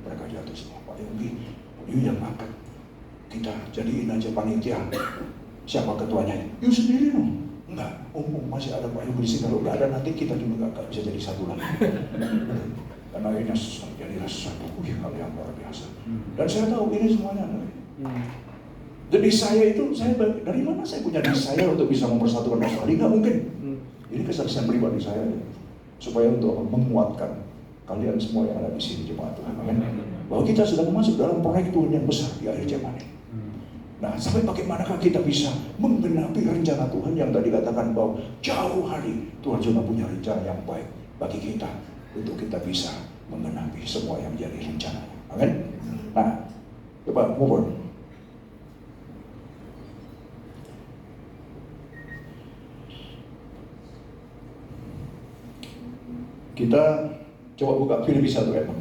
mereka jatuh semua. Pak Yogi yang angkat. Kita jadiin aja panitia. Siapa ketuanya? You sendiri dong. Enggak, masih ada Pak Yogi di sini. Kalau nggak ada nanti kita juga nggak bisa jadi satu lagi. Karena ini jadilah satu hal yang luar biasa. Dan saya tahu ini semuanya. Jadi saya itu, dari mana saya punya diri saya untuk bisa mempersatukan Australia? Nggak mungkin. Ini kesaksian pribadi saya, supaya untuk menguatkan kalian semua yang ada di sini, jemaat Tuhan. Bahwa kita sudah masuk dalam proyek Tuhan yang besar di akhir zaman ini. Nah, sampai bagaimanakah kita bisa menggenapi rencana Tuhan yang tadi katakan bahwa jauh hari Tuhan sudah punya rencana yang baik bagi kita untuk kita bisa menggenapi semua yang menjadi rencananya. Amin. Nah, coba move on. Kita coba buka Filipi 1 ayat 6.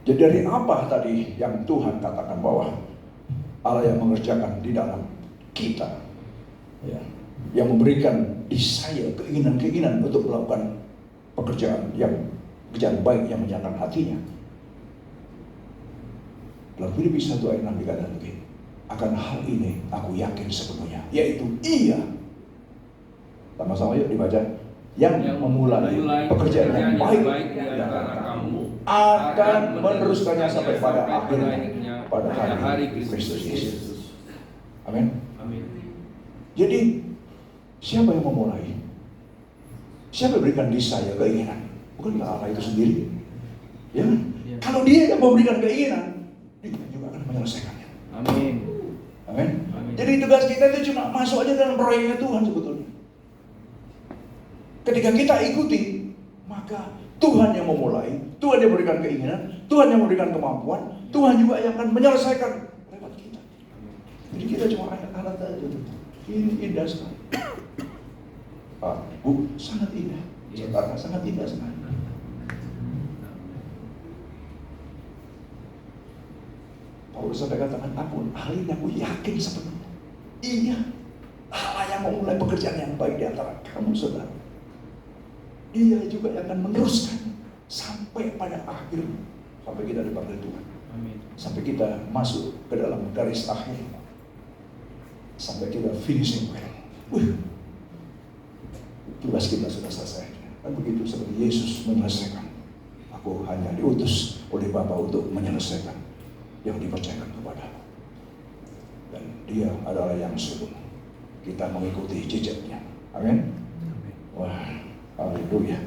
Jadi dari apa tadi yang Tuhan katakan bahwa Allah yang mengerjakan di dalam kita, ya, yang memberikan desire, keinginan-keinginan untuk melakukan pekerjaan baik yang menyenangkan hatinya. Dalam Filipi 1 ayat 6 dikatakan begini, akan hal ini aku yakin sepenuhnya, yaitu Ia, sama-sama yuk dibaca, yang memulai pekerjaan yang baik di antara kamu akan meneruskannya sampai pada akhirnya, pada hari Kristus Yesus. Amin. Jadi siapa yang memulai? Siapa yang berikan desire, keinginan? Bukankah Allah itu sendiri? Ya kan? Kalau Dia yang memberikan keinginan, Dia juga akan menyelesaikannya. Amin. Amin. Jadi tugas kita itu cuma masuk aja dalam proyeknya Tuhan sebetulnya. Ketika kita ikuti, maka Tuhan yang memulai, Tuhan yang memberikan keinginan, Tuhan yang memberikan kemampuan, Tuhan juga yang akan menyelesaikan lewat kita. Jadi kita cuma alat aja. Ini indah sekali. Pak, Bu, sangat indah. Saudara, sangat indah sekali. Paulus sampai katakan, hal ini aku yakin sepenuhnya. Iya, Allah yang memulai pekerjaan yang baik di antara kamu, saudara. Dia juga yang akan meneruskan sampai pada akhir, sampai kita dipanggil Tuhan. Amin. Sampai kita masuk ke dalam garis akhir, sampai kita finishing point. Tugas kita sudah selesai. Dan begitu seperti Yesus menyelesaikan. Aku hanya diutus oleh Bapa untuk menyelesaikan yang dipercayakan kepadaku. Dan Dia adalah yang suruh kita mengikuti jejaknya. Amin. Wah, haleluya.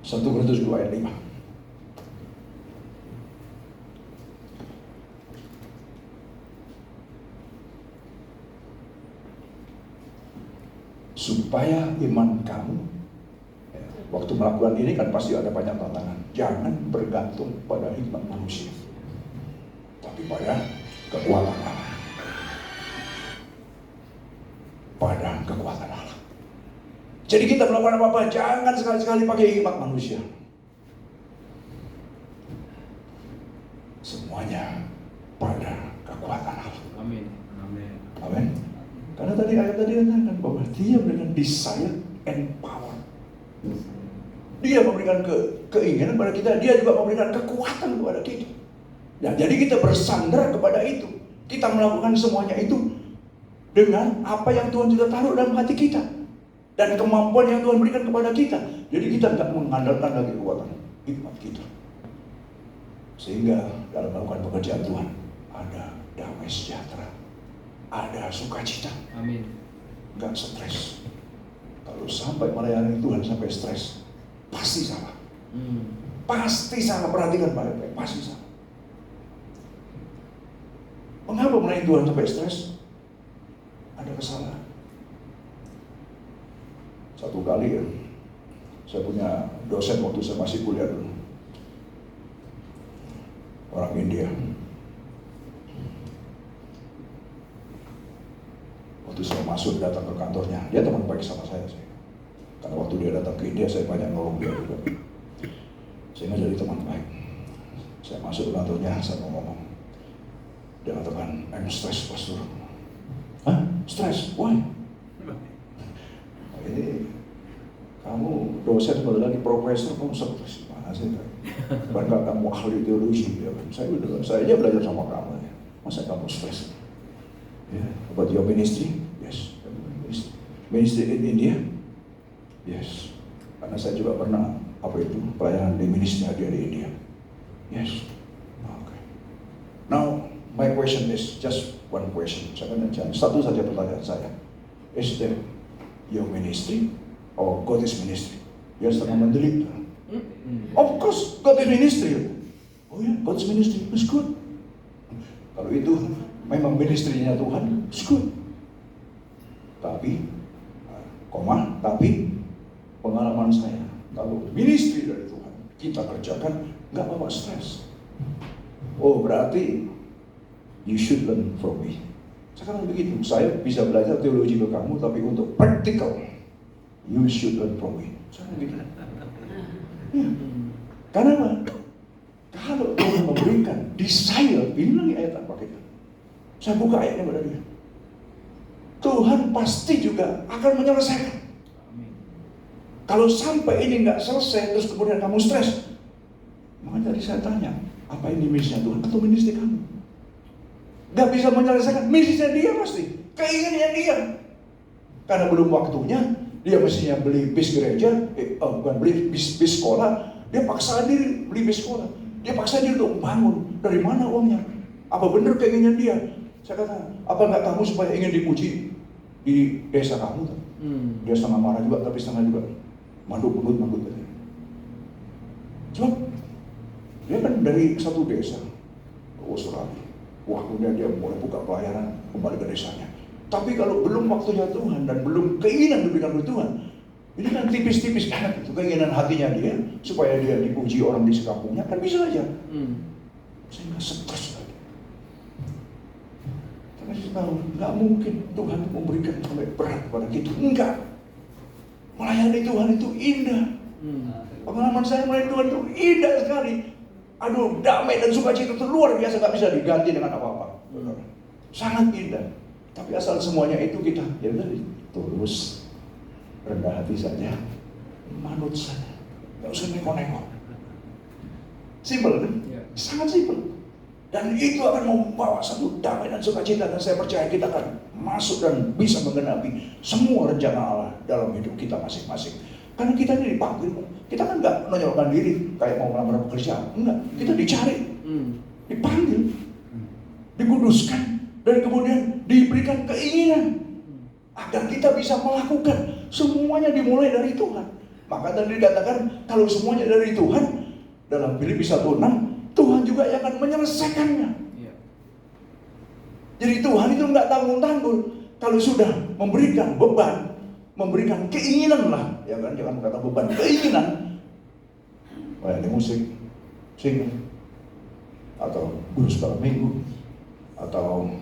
Satu Korintus 2 ayat 5. Supaya iman kamu, waktu melakukan ini kan pasti ada banyak tantangan. Jangan bergantung pada hikmat manusia, tapi pada kekuatan Allah. Pada kekuatan Allah. Jadi kita melakukan apa-apa, jangan sekali-sekali pakai hikmat manusia. Semuanya pada kekuatan Allah. Amin. Amin. Amin. Karena ayat tadi katakan bahwa Dia memberikan desire and power. Dia memberikan keinginan kepada kita, Dia juga memberikan kekuatan kepada kita. Ya, jadi kita bersandar kepada itu. Kita melakukan semuanya itu dengan apa yang Tuhan sudah taruh dalam hati kita dan kemampuan yang Tuhan berikan kepada kita. Jadi kita tidak mengandalkan lagi kekuatan hikmat kita. Sehingga dalam melakukan pekerjaan Tuhan ada damai sejahtera, ada sukacita. Amin. Enggak stres. Kalau sampai melayani Tuhan sampai stres, pasti salah. Pasti salah. Perhatikan baik-baik, pasti salah. Mengapa melayani Tuhan sampai stres? Ada kesalahan. Satu kali ya, saya punya dosen waktu saya masih kuliah dulu, orang India. Waktu saya masuk datang ke kantornya, dia teman baik sama saya sih. Karena waktu dia datang ke India, saya banyak nolong dia juga. Sehingga jadi teman baik. Saya masuk ke kantornya, saya mau ngomong. Dia katakan, I'm stressed, Pastor. Hah? Stress? Why? Ini kamu dosen, sebentar lagi profesor, kamu stres. Mana sih? Bukankah kamu ahli teologi? Ya, saya aja belajar sama kamu. Ya. Masa kamu stres? Yeah. About your ministry? Yes. Ministry in India? Yes. Karena saya juga pernah pelayanan di ministry dia di India. Yes. Okay. Now my question is just one question. Satu saja pertanyaan saya. Is that your ministry or God's ministry? Yes, teman mendelik. Of course, God's ministry. Oh ya, God's ministry is good. Kalau itu memang ministrinya Tuhan, it's good. Tapi, tapi pengalaman saya, kalau ministri dari Tuhan kita kerjakan, nggak bawa stres. Oh berarti you should learn from me. Sekarang begitu, saya bisa belajar teologi ke kamu, tapi untuk practical, you should learn from me. Sekarang begitu. Ya. Karena apa? Kalau Tuhan memberikan desire, ini lagi ayat apa kita? Saya buka ayatnya pada dia. Tuhan pasti juga akan menyelesaikan. Kalau sampai ini nggak selesai, terus kemudian kamu stres, maka tadi saya tanya, apa ini misinya Tuhan atau misi kamu? Nggak bisa menyelesaikan, misinya dia pasti, keinginannya dia. Karena belum waktunya, dia mestinya beli bis gereja, bukan beli bis sekolah, dia paksa diri beli bis sekolah. Dia paksa diri untuk bangun. Dari mana uangnya? Apa benar keinginan dia? Saya kata, apa nggak kamu supaya ingin dipuji di desa kamu? Dia setengah marah juga, tapi setengah juga manduk. Cuma dia kan dari satu desa Australia. Waktunya dia mulai buka pelayanan kembali ke desanya. Tapi kalau belum waktunya Tuhan dan belum keinginan diberikan oleh Tuhan, ini kan tipis-tipis banget itu keinginan hatinya dia supaya dia dipuji orang di sekampungnya, kan bisa aja. Sehingga stres lagi. Karena saya tahu nggak mungkin Tuhan memberikan sampai berat pada kita. Enggak. Melayani Tuhan itu indah. Pengalaman saya melayani Tuhan itu indah sekali. Aduh, damai dan sukacita itu luar biasa, nggak bisa diganti dengan apa-apa. Sangat indah. Tapi asal semuanya itu kita, ya tadi, tulus, rendah hati saja, manut saja, nggak usah nengok-nengok. Simpel kan? Sangat simpel. Dan itu akan membawa satu damai dan sukacita, dan saya percaya kita akan masuk dan bisa menggenapi semua rencana Allah dalam hidup kita masing-masing. Karena kita ini dipanggil, kita kan nggak menonjolkan diri kayak mau melamar pekerjaan, enggak. Kita dicari, dipanggil, dikuduskan, dan kemudian diberikan keinginan agar kita bisa melakukan semuanya dimulai dari Tuhan. Maka tadi dikatakan kalau semuanya dari Tuhan, dalam Filipi 1:6, Tuhan juga yang akan menyelesaikannya. Jadi Tuhan itu nggak tanggung-tanggung. Kalau sudah memberikan beban, memberikan keinginan lah, ya kan, jangan kata beban, keinginan. Melayani musik, sing, atau guru sekolah minggu, atau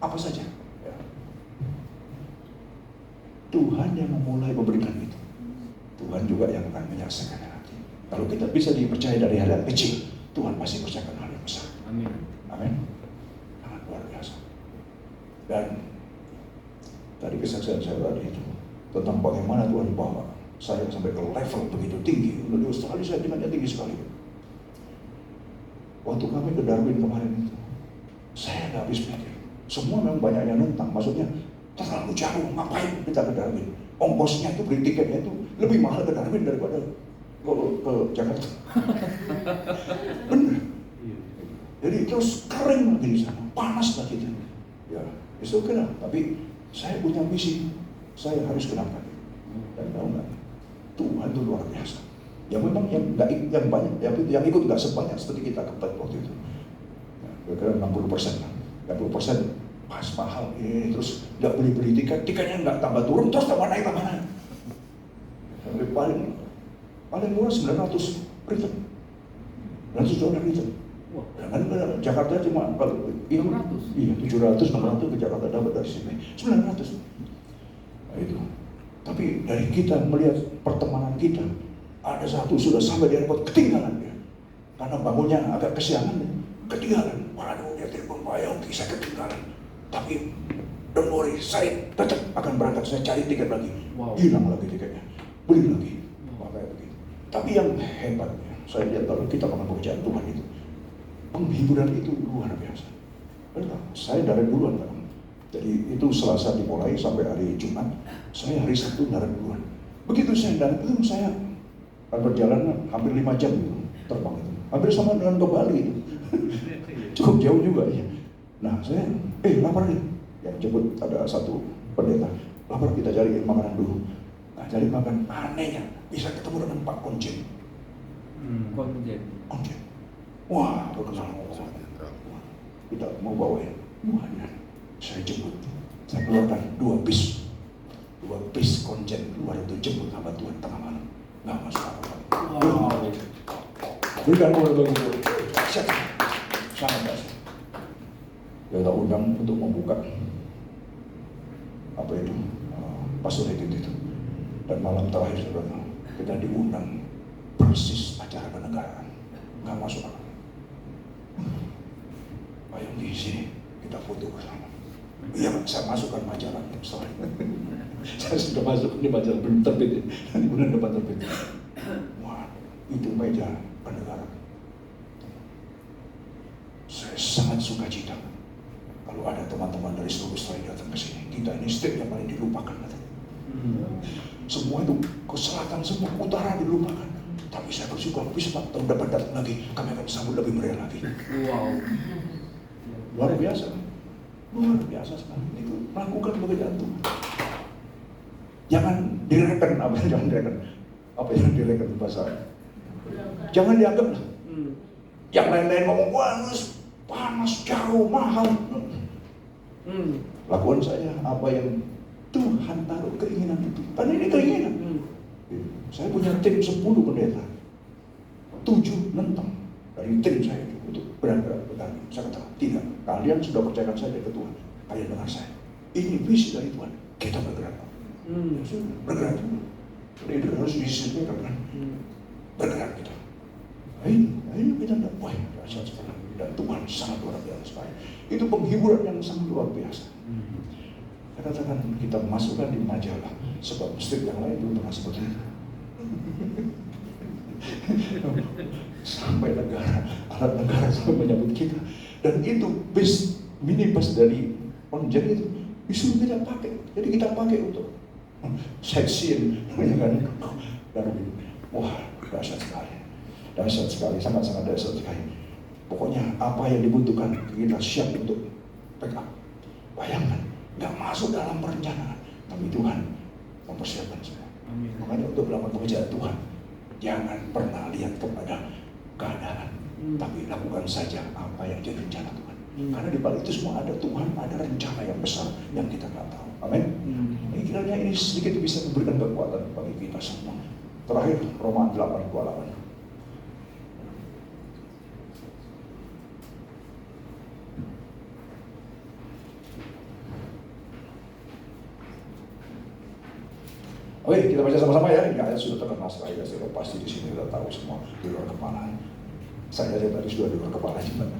apa saja. Ya. Tuhan yang memulai memberikan itu. Tuhan juga yang akan menyelesaikan nanti. Kalau kita bisa dipercaya dari hal yang kecil, Tuhan pasti percayakan hal yang besar. Amin. Amin. Sangat luar biasa. Dan tadi kesaksian saya tadi itu tentang bagaimana Tuhan bawa saya sampai ke level begitu tinggi. Di Australia saya dengannya tinggi sekali. Waktu kami ke Darwin kemarin itu, saya nggak habis pikir. Semua memang banyak yang nentang, maksudnya terlalu jauh, ngapain kita ke Darwin? Ongkosnya itu, beli tiketnya itu lebih mahal ke Darwin daripada ke Jakarta. Bener. Jadi terus kering lagi di sana, panas lagi itu. Ya, itu oke lah. Tapi saya punya misi, saya harus kenapa? Dan tahu nggak? Tuhan itu luar biasa. Ya memang yang banyak, yang ikut nggak sebanyak seperti kita ke waktu itu. Kira-kira 60%, 60% pas mahal ini, terus nggak beli tiketnya nggak tambah turun, terus tambah naik. Paling murah 900 return, $900 return. Kan Jakarta cuma iya 700, 600 ke Jakarta dapat dari sini 900. Nah, itu. Tapi dari kita melihat pertemanan kita, ada satu sudah sampai di airport ketinggalan dia, karena bangunnya agak kesiangan, ketinggalan. Waduh, dia telepon Pak Yongki, saya ketinggalan. Tapi don't worry, saya tetap akan berangkat, saya cari tiket lagi. Hilang lagi tiketnya, beli lagi. Kayak begitu. Tapi yang hebatnya, saya lihat kalau kita akan pekerjaan Tuhan itu, penghiburan itu luar biasa. Benar, saya darat duluan kan. Jadi itu Selasa dimulai sampai hari Jumat, saya hari Sabtu darat duluan. Begitu saya darat itu, saya berjalan hampir 5 jam itu, terbang itu. Hampir sama dengan ke Bali itu. Cukup jauh juga ya. Nah saya, lapar nih. Yang jemput ada satu pendeta, lapar, kita cari makanan dulu. Nah cari makan, anehnya bisa ketemu dengan Pak Konjen. Konjen. Wah, berkenal. Kita mau bawain. Wah, saya jemput. Saya keluarkan 2 bis Konjen keluar itu, jemput sama Tuhan tengah malam. Nggak masuk apa-apa. Berikan boleh begitu. Sangat biasa. Kita undang untuk membuka apa itu Pastor Edit itu. Dan malam terakhir saudara, kita diundang persis acara kenegaraan, nggak masuk akal. Ayo di sini kita foto bersama. Iya, saya masukkan majalahnya, sorry. Saya sudah masuk di majalah, belum terbit, nanti bulan depan terbit. Wah, itu meja kenegaraan. Saya sangat suka cita kalau ada teman-teman dari seluruh Australia datang ke sini. Kita ini state yang paling dilupakan. Semua itu ke selatan, semua utara dilupakan. Tapi saya bersyukur bisa tahun depan datang lagi, kami akan sambut lebih meriah lagi. Wow. Luar biasa, luar biasa sekali. Itu melakukan pekerjaan Tuhan. Jangan direken, jangan direken. Apa yang direken bahasa? Jangan dianggap lah. Yang lain-lain ngomong, wah panas, jauh, mahal. Lakukan saya apa yang Tuhan taruh keinginan itu. Karena ini keinginan. Saya punya tim 10 pendeta. 7 nentang dari tim saya itu untuk berangkat. Saya kata, tidak. Kalian sudah percayakan saya ke Tuhan. Kalian dengar saya. Ini visi dari Tuhan. Kita bergerak. Bergerak. Itu harus disesuaikan kan. Bergerak kita. Ayo kita tidak boleh rasa sekali. Dan Tuhan sangat luar biasa sekali. Itu penghiburan yang sangat luar biasa. Katakan kita masukkan di majalah, sebab state yang lain belum pernah seperti itu. Sampai negara, alat negara sampai menyambut kita. Dan itu minibus dari Onjen itu disuruh kita pakai. Jadi kita pakai untuk sightseeing, ya kan? Dan wah, dahsyat sekali. Dahsyat sekali, sangat-sangat dahsyat sekali. Pokoknya apa yang dibutuhkan kita siap untuk backup. Bayangkan, nggak masuk dalam perencanaan, tapi Tuhan mempersiapkan saya. Makanya untuk melakukan pekerjaan Tuhan, jangan pernah lihat kepada keadaan, tapi lakukan saja apa yang jadi rencana Tuhan. Karena di balik itu semua ada Tuhan, ada rencana yang besar yang kita nggak tahu. Amin. Kiranya ini sedikit bisa memberikan kekuatan bagi kita semua. Terakhir, Roma 8:28. Oke, kita baca sama-sama ya. Ini ayat sudah terkenal sekali, saya pasti di sini sudah tahu semua di luar kepala. Saya aja tadi sudah di luar kepala gimana.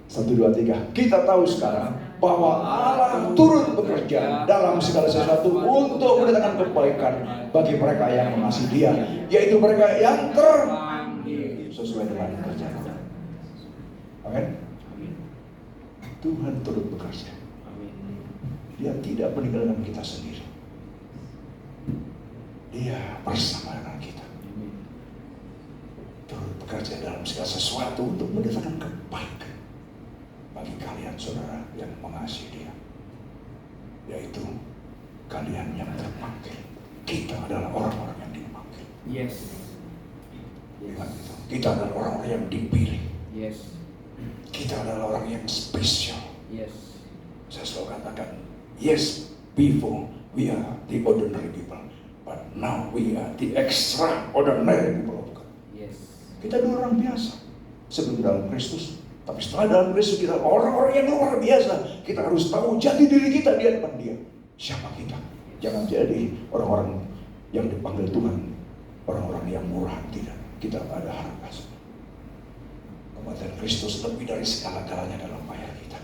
1, 2, 3. Kita tahu sekarang bahwa Allah turut bekerja dalam segala sesuatu untuk mendatangkan kebaikan bagi mereka yang mengasihi Dia, yaitu mereka yang terpanggil sesuai dengan pekerjaan. Amin. Tuhan turut bekerja. Dia tidak meninggalkan kita sendiri. Dia bersama dengan kita. Turut bekerja dalam segala sesuatu untuk mendatangkan kebaikan bagi kalian saudara yang mengasihi Dia, yaitu kalian yang terpanggil. Kita adalah orang-orang yang dipanggil. Yes. Ingat itu. Kita adalah orang-orang yang dipilih. Yes. Kita adalah orang yang spesial. Yes. Saya selalu katakan, yes, before we are the ordinary people. But now we are the extraordinary people of God. Yes. Kita dulu orang biasa sebelum dalam Kristus, tapi setelah dalam Kristus kita orang-orang yang luar biasa. Kita harus tahu jati diri kita di hadapan Dia. Siapa kita? Jangan jadi orang-orang yang dipanggil Tuhan, orang-orang yang murah. Tidak. Kita ada harga. Kematian Kristus lebih dari segala-galanya dalam bayar kita.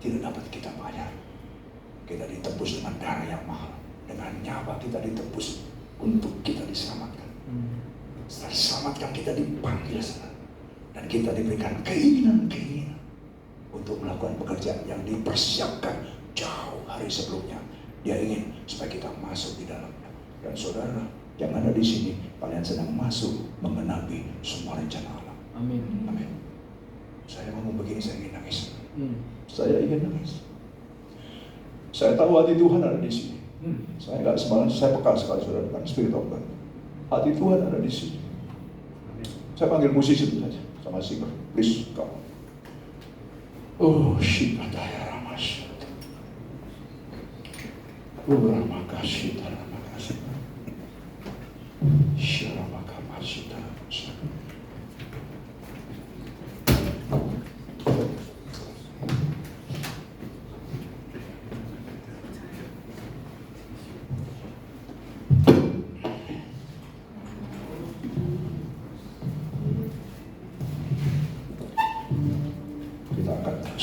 Tidak dapat kita bayar. Kita ditebus dengan darah yang mahal. Dengan nyawa kita ditebus untuk kita diselamatkan. Setelah diselamatkan kita dipanggil dan kita diberikan keinginan-keinginan untuk melakukan pekerjaan yang dipersiapkan jauh hari sebelumnya. Dia ingin supaya kita masuk di dalamnya. Dan saudara yang ada di sini, kalian sedang masuk mengenapi semua rencana Allah. Amin. Amin. Saya ngomong begini, saya ingin nangis. Saya ingin nangis. Saya tahu hati Tuhan ada di sini. Saya nggak sembarangan, saya peka sekali saudara dengan Spirit of God. Hati Tuhan ada di sini. Saya panggil musisi itu saja sama singer, please come. Oh, Shikataya Ramas. Oh, Ramakasih, Ramakasih. Shiramakasih, Ramakasih.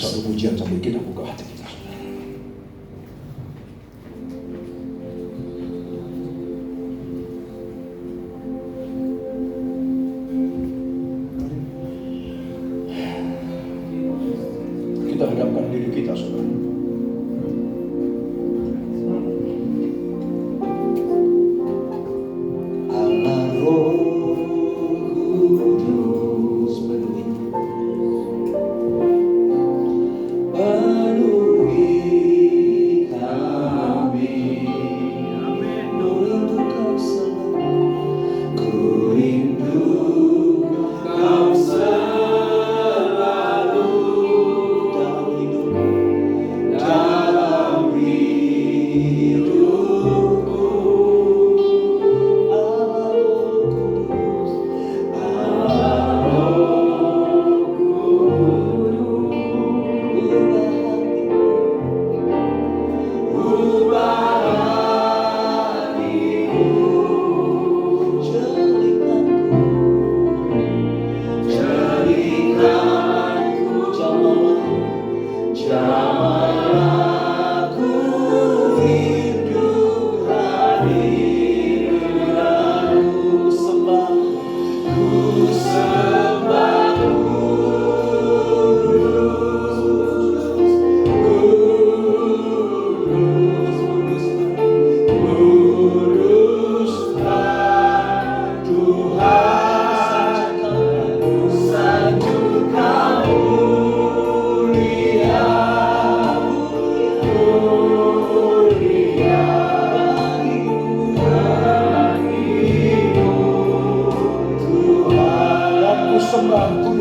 Satu pujian sambil kita buka hati kita. Kita hadapkan diri kita, saudara. Allah Roh Kudus penuhi kami. Rindu Kau selalu, ku rindu Kau selalu dalam hidupku.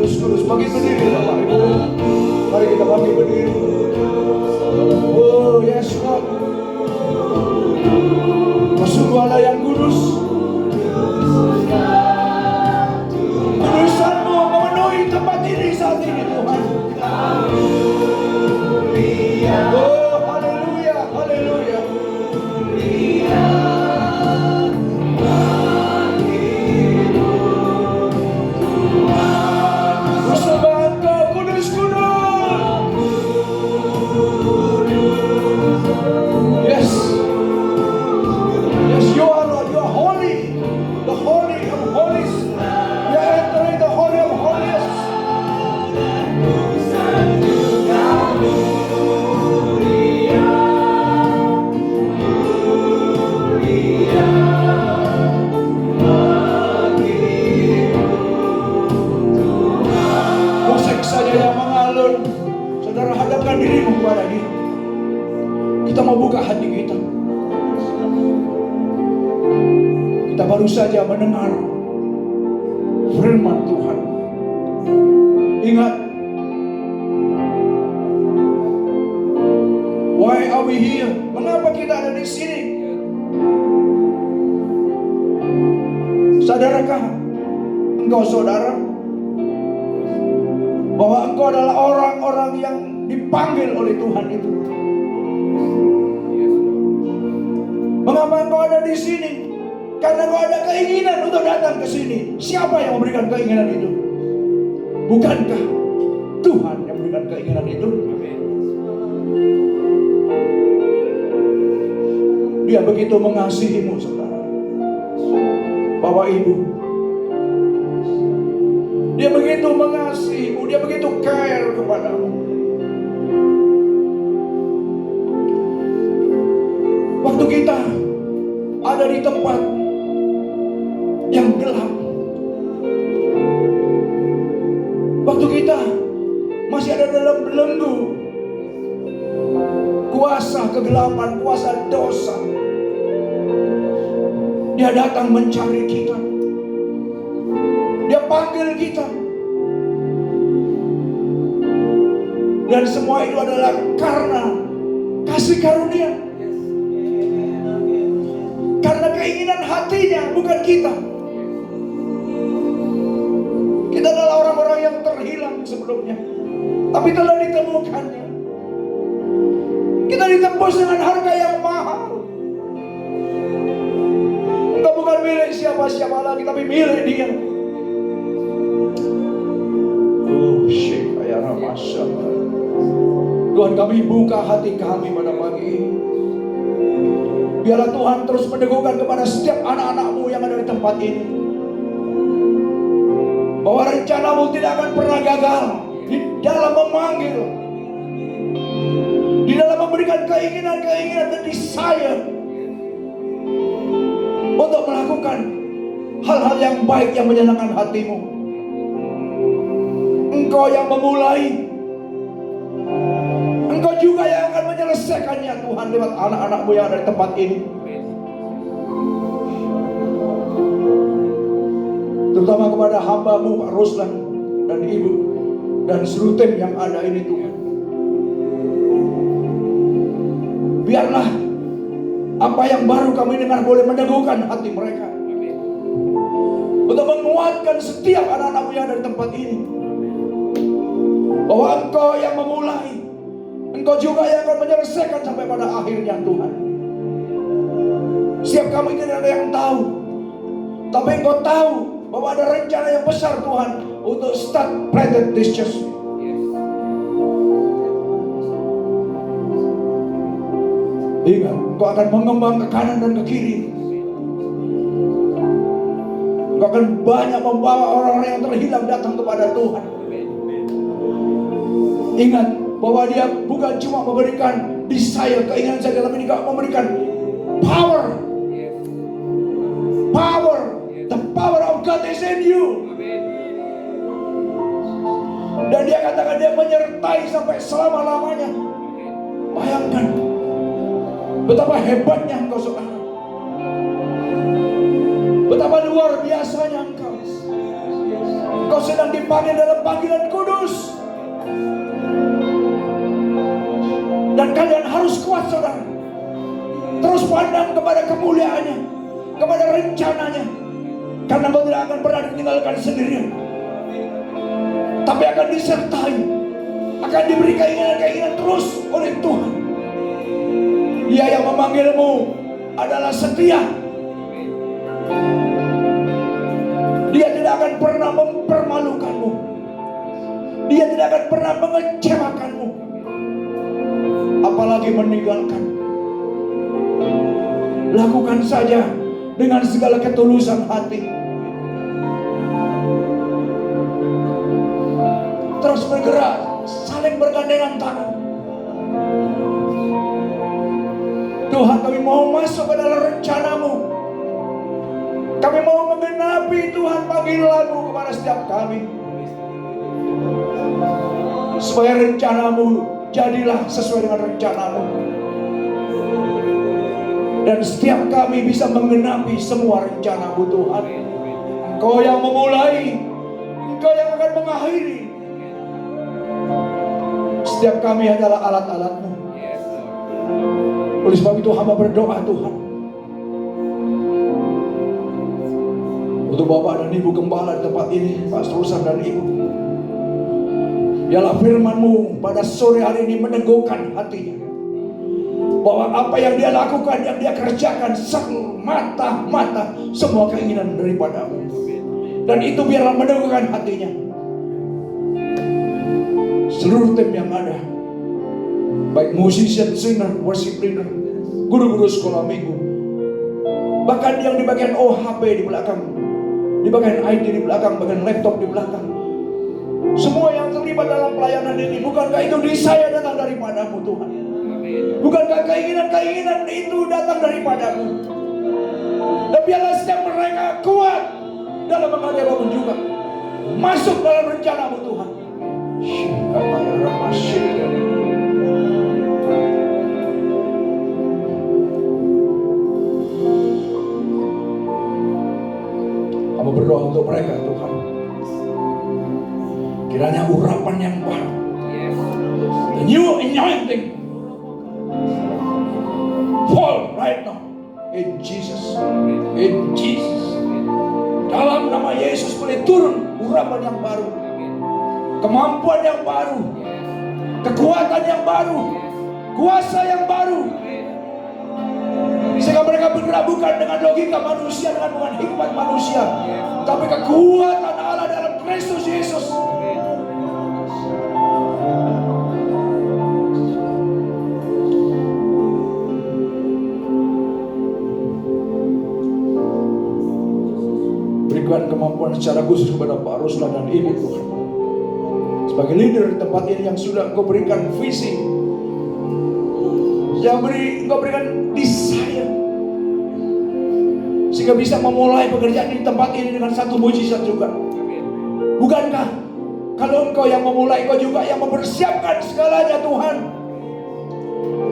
Kudus, bagi berdiri Bapak Ibu. Mari kita bagi berdiri. Oh yes Lord. Sungguh Allah yang kudus. Kudusan-Mu memenuhi tempat ini saat ini Tuhan. Oh haleluya, haleluya. Dirimu kepada Dia. Kita mau buka hati kita. Kita baru saja mendengar firman Tuhan. Ingat, why are we here? Mengapa kita ada di sini? Sadarakah engkau saudara bahwa engkau adalah orang-orang yang dipanggil oleh Tuhan itu? Mengapa engkau ada di sini? Karena engkau ada keinginan untuk datang ke sini. Siapa yang memberikan keinginan itu? Bukankah Tuhan yang memberikan keinginan itu? Dia begitu mengasihimu, saudara, Bapak Ibu. Dia begitu mengasihimu, dia begitu care kepadamu. Waktu kita ada di tempat yang gelap, waktu kita masih ada dalam belenggu kuasa kegelapan, kuasa dosa, Dia datang mencari kita. Dia panggil kita. Dan semua itu adalah karena kasih karunia. Karena keinginan hatinya, bukan kita. Kita adalah orang-orang yang terhilang sebelumnya, tapi telah ditemukannya. Kita ditebus dengan harga yang mahal. Kita bukan milik siapa-siapa lagi, tapi milik Dia. Oh, Syekh Ayana Masya Allah. Tuhan, kami buka hati kami pada pagi ini. Biarlah Tuhan terus meneguhkan kepada setiap anak-anak-Mu yang ada di tempat ini, bahwa rencana-Mu tidak akan pernah gagal di dalam memanggil, di dalam memberikan keinginan-keinginan dan desire untuk melakukan hal-hal yang baik yang menyenangkan hati-Mu. Engkau yang memulai, Engkau juga yang akan menyelesaikannya Tuhan lewat anak-anak-Mu yang ada di tempat ini. Terutama kepada hamba-Mu Pak Ruslan dan Ibu dan seluruh tim yang ada ini Tuhan. Biarlah apa yang baru kami dengar boleh meneguhkan hati mereka, untuk menguatkan setiap anak-anak-Mu yang ada di tempat ini, bahwa Engkau yang memulai, Engkau juga yang akan menyelesaikan sampai pada akhirnya Tuhan. Setiap kami tidak ada yang tahu, tapi Engkau tahu bahwa ada rencana yang besar Tuhan untuk start planted this church. Ingat, Engkau akan mengembang ke kanan dan ke kiri. Engkau akan banyak membawa orang-orang yang terhilang datang kepada Tuhan. Ingat bahwa Dia bukan cuma memberikan desire, keinginan saja, tapi Dia memberikan power. Power. The power of God is in you. Dan Dia katakan Dia menyertai sampai selama-lamanya. Bayangkan betapa hebatnya Engkau saudara, betapa luar biasanya Engkau. Engkau sedang dipanggil dalam panggilan kudus. Dan kalian harus kuat saudara, terus pandang kepada kemuliaannya, kepada rencananya. Karena Engkau tidak akan pernah ditinggalkan sendirian, tapi akan disertai, akan diberi keinginan-keinginan terus oleh Tuhan. Dia yang memanggilmu adalah setia. Dia tidak akan pernah mempermalukanmu. Dia tidak akan pernah mengecewakanmu, apalagi meninggalkan. Lakukan saja dengan segala ketulusan hati. Terus bergerak, saling bergandengan tangan. Tuhan, kami mau masuk ke dalam rencana-Mu. Kami mau menggenapi Tuhan panggilan-Mu kepada setiap kami, supaya rencana-Mu jadilah sesuai dengan rencana-Mu. Dan setiap kami bisa menggenapi semua rencana-Mu Tuhan. Engkau yang memulai, Engkau yang akan mengakhiri. Setiap kami adalah alat-alat-Mu. Oleh sebab itu hamba berdoa Tuhan, untuk Bapak dan Ibu Gembala di tempat ini, Pak Ruslan dan Ibu. Biarlah firman-Mu pada sore hari ini meneguhkan hatinya, bahwa apa yang dia lakukan, yang dia kerjakan, semata-mata semua keinginan daripada-Mu. Dan itu biarlah meneguhkan hatinya. Seluruh tim yang ada, baik musician, singer, worship leader, guru-guru sekolah minggu, bahkan yang di bagian OHP di belakang, di bagian IT di belakang, bagian laptop di belakang, semua yang terlibat dalam pelayanan ini, bukankah itu desire datang daripada-Mu Tuhan? Bukankah keinginan-keinginan itu datang daripada-Mu? Dan biarlah setiap mereka kuat dalam menghadapi apapun juga, masuk dalam rencana-Mu Tuhan. Kamu berdoa untuk mereka Tuhan, kiranya urapan yang baru, the new anointing fall right now in Jesus, in Jesus. Dalam nama Yesus boleh turun urapan yang baru, kemampuan yang baru, kekuatan yang baru, kuasa yang baru, sehingga mereka bergerak bukan dengan logika manusia, dengan hikmat manusia, tapi kekuatan Allah dalam Kristus Yesus. Tuhan secara khusus kepada Pak Ruslan dan Ibu Tuhan. Sebagai leader di tempat ini yang sudah Engkau berikan visi, yang Engkau berikan desire, sehingga bisa memulai pekerjaan di tempat ini dengan satu mujizat juga. Bukankah kalau Engkau yang memulai, Engkau juga yang mempersiapkan segalanya Tuhan.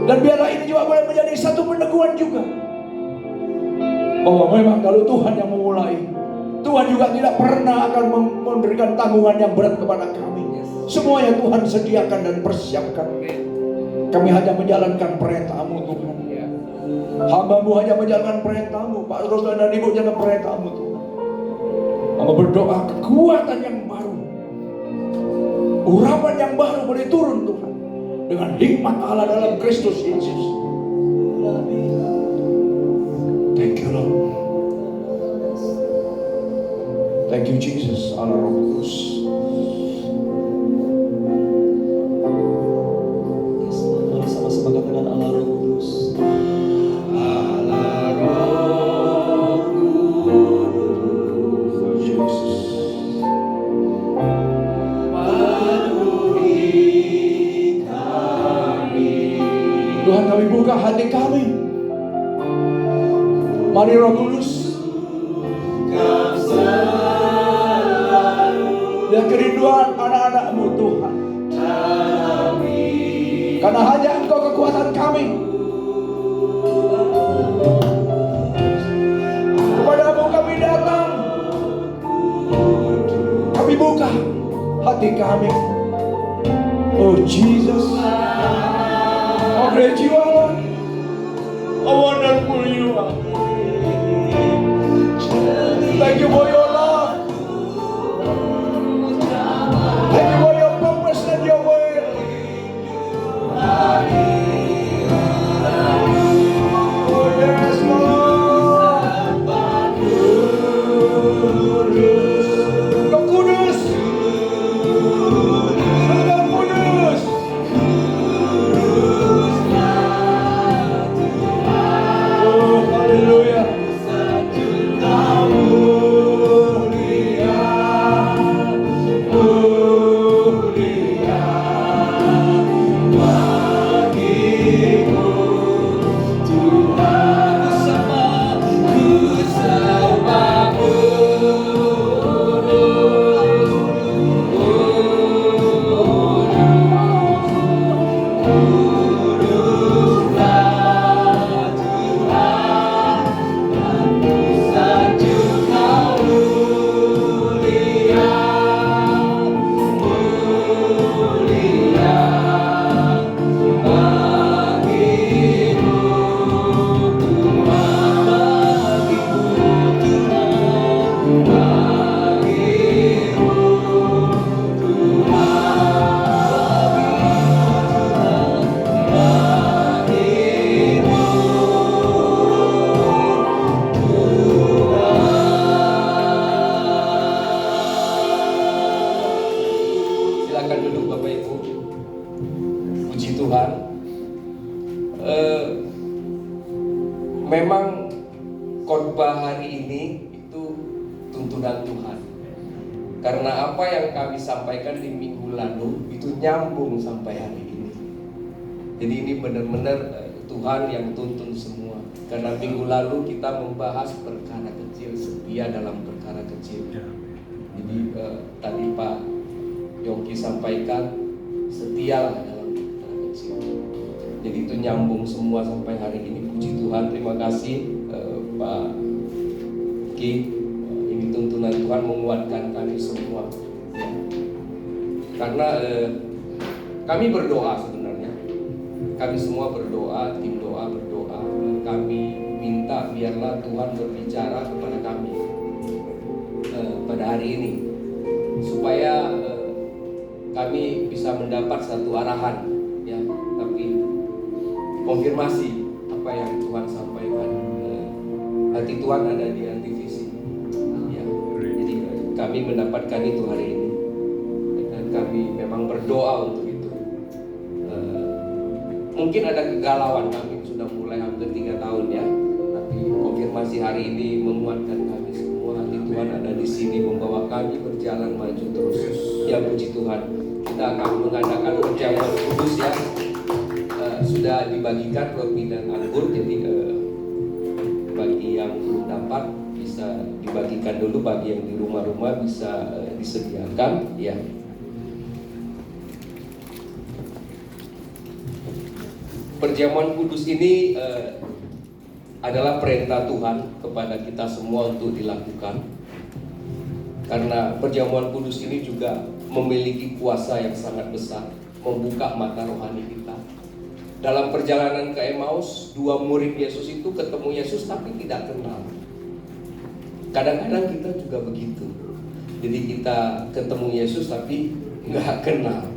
Dan biarlah ini juga boleh menjadi satu peneguhan juga, bahwa memang kalau Tuhan yang memulai, Tuhan juga tidak pernah akan memberikan tanggungan yang berat kepada kami. Semuanya Tuhan sediakan dan persiapkan. Kami hanya menjalankan perintah-Mu Tuhan. Hamba-Mu hanya menjalankan perintah-Mu. Pak Ruslan dan Ibu jalankan perintah-Mu Tuhan. Hamba berdoa kekuatan yang baru, urapan yang baru boleh turun Tuhan, dengan hikmat Allah dalam Kristus Yesus. Thank you Lord. Thank you Jesus, Allah Roh Kudus. Mari sama-sama katakan Allah Roh Kudus. Allah Roh Kudus. Jesus. Tuhan, kami buka hati kami. Mari Roh Kudus, dan kerinduan anak-anak-Mu Tuhan. Karena hanya Engkau kekuatan kami. Kepadamu kami datang. Kami buka hati kami. Oh Jesus, how great you are, how wonderful you are. Thank you for your love. Thank you for your purpose and your will. Oh yes, Lord. Engkau kudus. Engkau kudus. Oh, haleluya. Silakan duduk Bapak Ibu. Puji Tuhan. Memang khotbah hari ini itu tuntunan Tuhan. Karena apa yang kami sampaikan di minggu lalu itu nyambung sampai hari ini. Jadi ini benar-benar Tuhan yang tuntun semua. Karena minggu lalu kita membahas perkara kecil, setia dalam perkara kecil. Jadi tadi Pak Yongki sampaikan, setialah dalam perkara kecil. Jadi itu nyambung semua sampai hari ini. Puji Tuhan, terima kasih Pak Ki. Ini tuntunan Tuhan menguatkan kami semua. Ya. Karena kami berdoa sebenarnya. Kami semua berdoa, tim doa berdoa. Kami minta biarlah Tuhan berbicara kepada kami pada hari ini, supaya kami bisa mendapat satu arahan, ya, tapi konfirmasi apa yang Tuhan sampaikan. Hati Tuhan ada di antivisi, ya. Jadi kami mendapatkan itu hari ini, dan kami memang berdoa untuk itu. Mungkin ada kegalauan, kami sudah mulai hampir 3 tahun ya, tapi konfirmasi hari ini menguatkan kami semua. Hati Tuhan ada di sini membawa kami berjalan maju terus. Ya puji Tuhan. Kita akan mengadakan perjamuan kudus ya. Sudah dibagikan roti dan anggur, jadi bagi yang belum dapat bisa dibagikan dulu, bagi yang di rumah-rumah bisa disediakan ya. Perjamuan kudus ini adalah perintah Tuhan kepada kita semua untuk dilakukan. Karena perjamuan kudus ini juga memiliki kuasa yang sangat besar, membuka mata rohani kita. Dalam perjalanan ke Emmaus, dua murid Yesus itu ketemu Yesus tapi tidak kenal. Kadang-kadang kita juga begitu. Jadi kita ketemu Yesus tapi nggak kenal.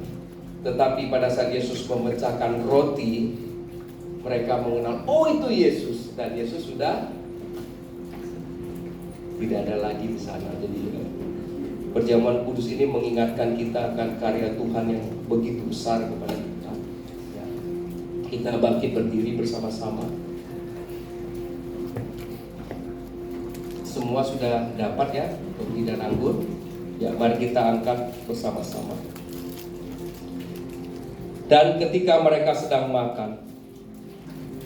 Tetapi pada saat Yesus memecahkan roti, mereka mengenal, oh itu Yesus. Dan Yesus sudah tidak ada lagi di sana. Jadi perjamuan kudus ini mengingatkan kita akan karya Tuhan yang begitu besar kepada kita. Ya. Kita bangkit berdiri bersama-sama. Semua sudah dapat ya roti dan anggur. Ya, mari kita angkat bersama-sama. Dan ketika mereka sedang makan,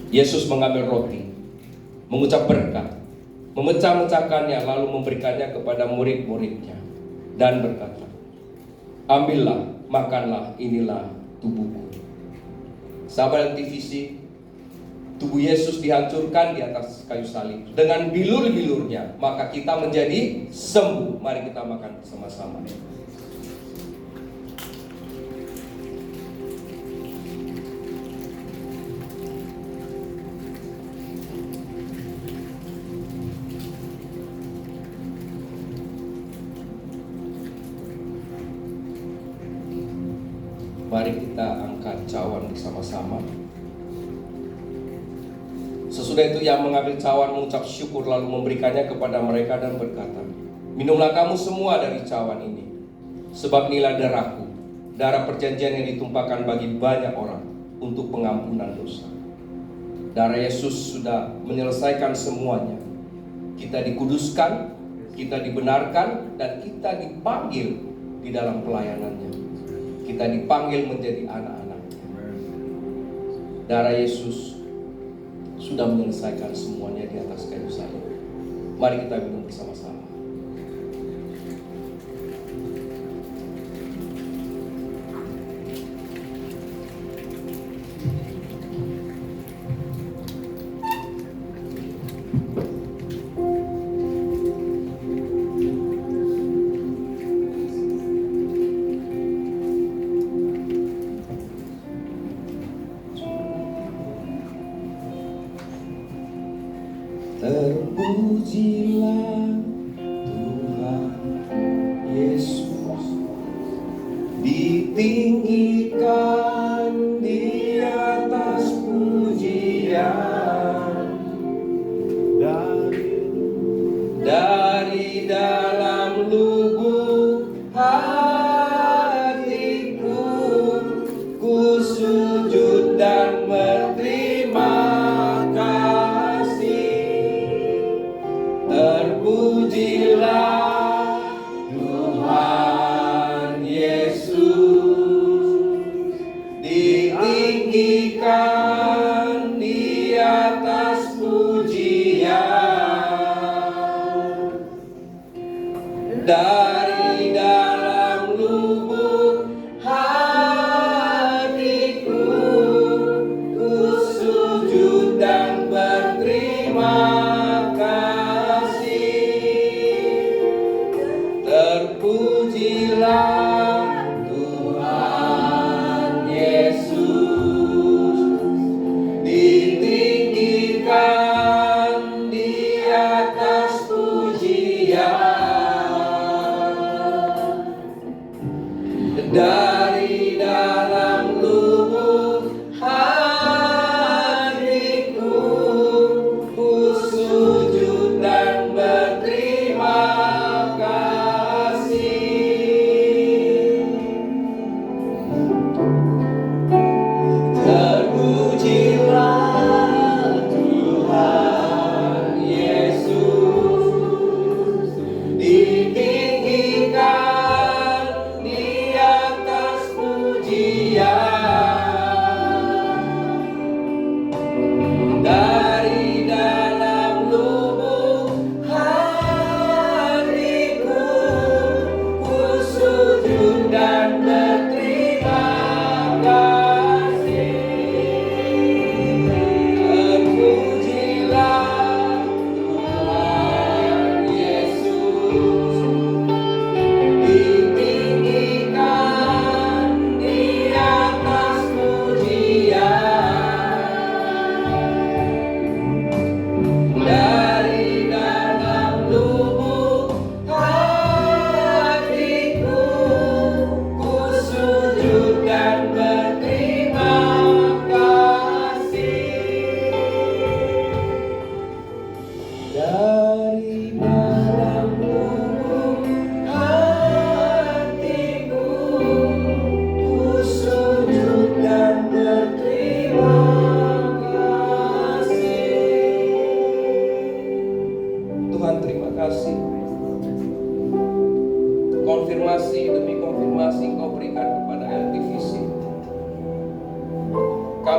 Yesus mengambil roti, mengucap berkat, memecah-mecahkannya, lalu memberikannya kepada murid-muridnya, dan berkata, ambillah, makanlah, inilah tubuhku. Sahabat TVC, tubuh Yesus dihancurkan di atas kayu salib dengan bilur-bilurnya, maka kita menjadi sembuh. Mari kita makan bersama-sama. Mari kita angkat cawan bersama-sama. Sesudah itu ia mengambil cawan, mengucap syukur, lalu memberikannya kepada mereka dan berkata, minumlah kamu semua dari cawan ini, sebab inilah darahku, darah perjanjian yang ditumpahkan bagi banyak orang untuk pengampunan dosa. Darah Yesus sudah menyelesaikan semuanya. Kita dikuduskan, kita dibenarkan, dan kita dipanggil di dalam pelayanannya. Kita dipanggil menjadi anak-anaknya. Darah Yesus sudah menyelesaikan semuanya di atas kayu salib. Mari kita minum bersama-sama. Terpujilah Tuhan Yesus, ditinggikan di atas pujian, dari dalam lubuk hatiku, ku sujud dan berterima terpujilah Tuhan Yesus, ditinggikan di atas pujian, dari dalam lubuk hatiku, ku sujud dan berterima terpujilah Tuhan Yesus, ditinggikan di atas pujian, dari dalam lubuk hatiku, ku sujud dan berterima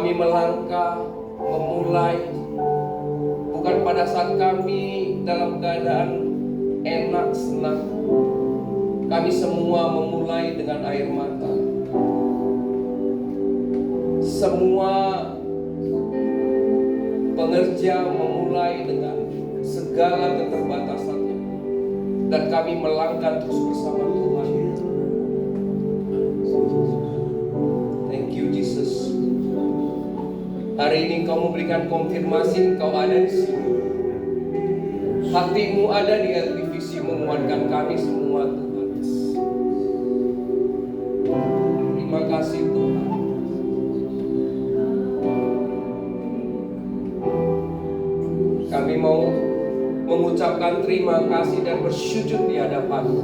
Kami melangkah, memulai, bukan pada saat kami dalam keadaan enak, senang. Kami semua memulai dengan air mata. Semua pengerja memulai dengan segala keterbatasannya. Dan kami melangkah terus bersama Tuhan. Thank you Jesus. Hari ini Engkau memberikan konfirmasi Engkau ada di sini. Hatimu ada di LTVC menguatkan kami semua Tuhan. Terima kasih Tuhan. Kami mau mengucapkan terima kasih dan bersujud di hadapan-Mu.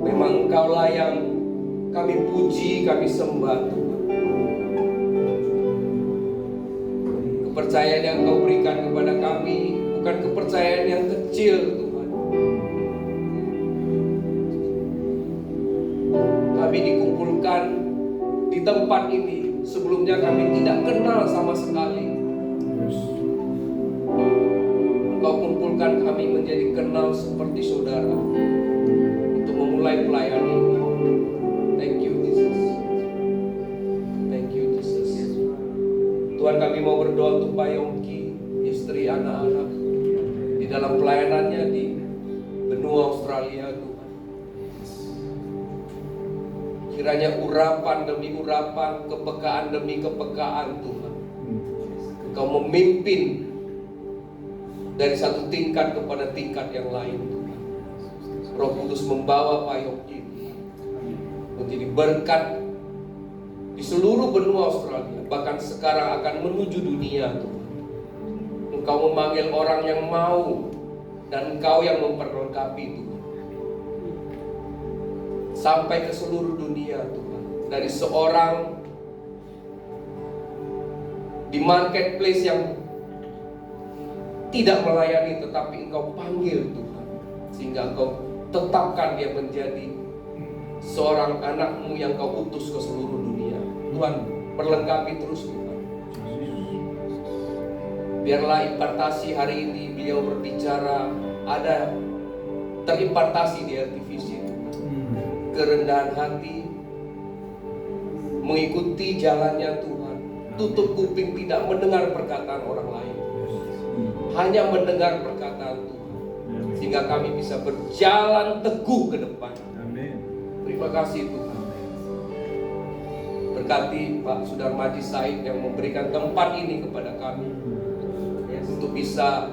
Memang Engkaulah yang kami puji, kami sembah Tuhan. Kepercayaan yang Engkau berikan kepada kami bukan kepercayaan yang kecil Tuhan. Kami dikumpulkan di tempat ini. Sebelumnya kami tidak kenal sama sekali. Engkau kumpulkan kami menjadi kenal seperti saudara untuk memulai pelayanan ini. Thank you Jesus. Thank you Jesus. Tuhan, kami mau berdoa untuk Pak Yongki, istri, anak-anak di dalam pelayanannya di benua Australia Tuhan. Kiranya urapan demi urapan, kepekaan demi kepekaan Tuhan, Engkau memimpin dari satu tingkat kepada tingkat yang lain Tuhan. Roh Kudus membawa Pak Yongki menjadi berkat di seluruh benua Australia, bahkan sekarang akan menuju dunia Tuhan. Engkau memanggil orang yang mau dan Engkau yang memperlengkapi Tuhan. Sampai ke seluruh dunia Tuhan. Dari seorang di marketplace yang tidak melayani, tetapi Engkau panggil Tuhan, sehingga Engkau tetapkan dia menjadi seorang anak-Mu yang Kau utus ke seluruh dunia. Tuhan, perlengkapi terus Tuhan. Biarlah impartasi hari ini beliau berbicara ada terimpartasi di LTVC. Kerendahan hati, mengikuti jalannya Tuhan, tutup kuping, tidak mendengar perkataan orang lain, hanya mendengar perkataan Tuhan, sehingga kami bisa berjalan teguh ke depan. Terima kasih Tuhan. Berkati Pak Sudarmaji Said yang memberikan tempat ini kepada kami untuk bisa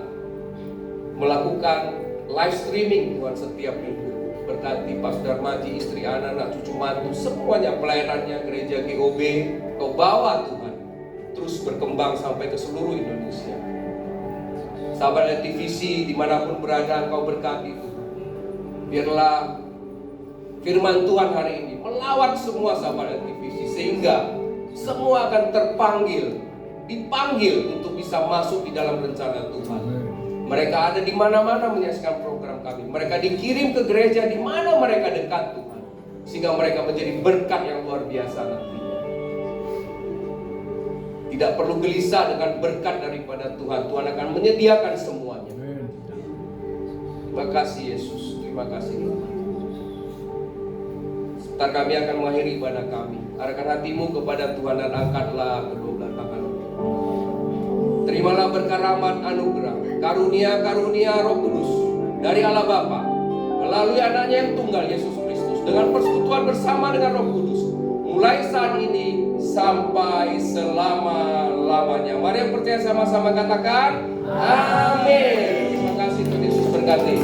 melakukan live streaming Tuhan setiap minggu. Berkati Pak Sudarmaji, istri, anak-anak, cucu mantu, semuanya pelayanannya gereja GOB, Kau bawa Tuhan terus berkembang sampai ke seluruh Indonesia. Sahabat LTVC dimanapun berada, Kau berkati Tuhan. Biarlah firman Tuhan hari ini melawat semua sahabat LTVC, sehingga semua akan dipanggil untuk bisa masuk di dalam rencana Tuhan. Mereka ada di mana-mana menyaksikan program kami. Mereka dikirim ke gereja di mana mereka dekat Tuhan, sehingga mereka menjadi berkat yang luar biasa nantinya. Tidak perlu gelisah dengan berkat daripada Tuhan. Tuhan akan menyediakan semuanya. Terima kasih Yesus. Terima kasih Tuhan. Sebentar kami akan mengakhiri ibadah kami. Arahkan hatimu kepada Tuhan dan angkatlah kedua belah tangan. Terimalah berkat rahmat anugerah, karunia-karunia Roh Kudus dari Allah Bapa melalui anaknya yang tunggal Yesus Kristus, dengan persekutuan bersama dengan Roh Kudus mulai saat ini sampai selama-lamanya. Mari yang percaya sama-sama katakan amin. Terima kasih Tuhan Yesus berkati.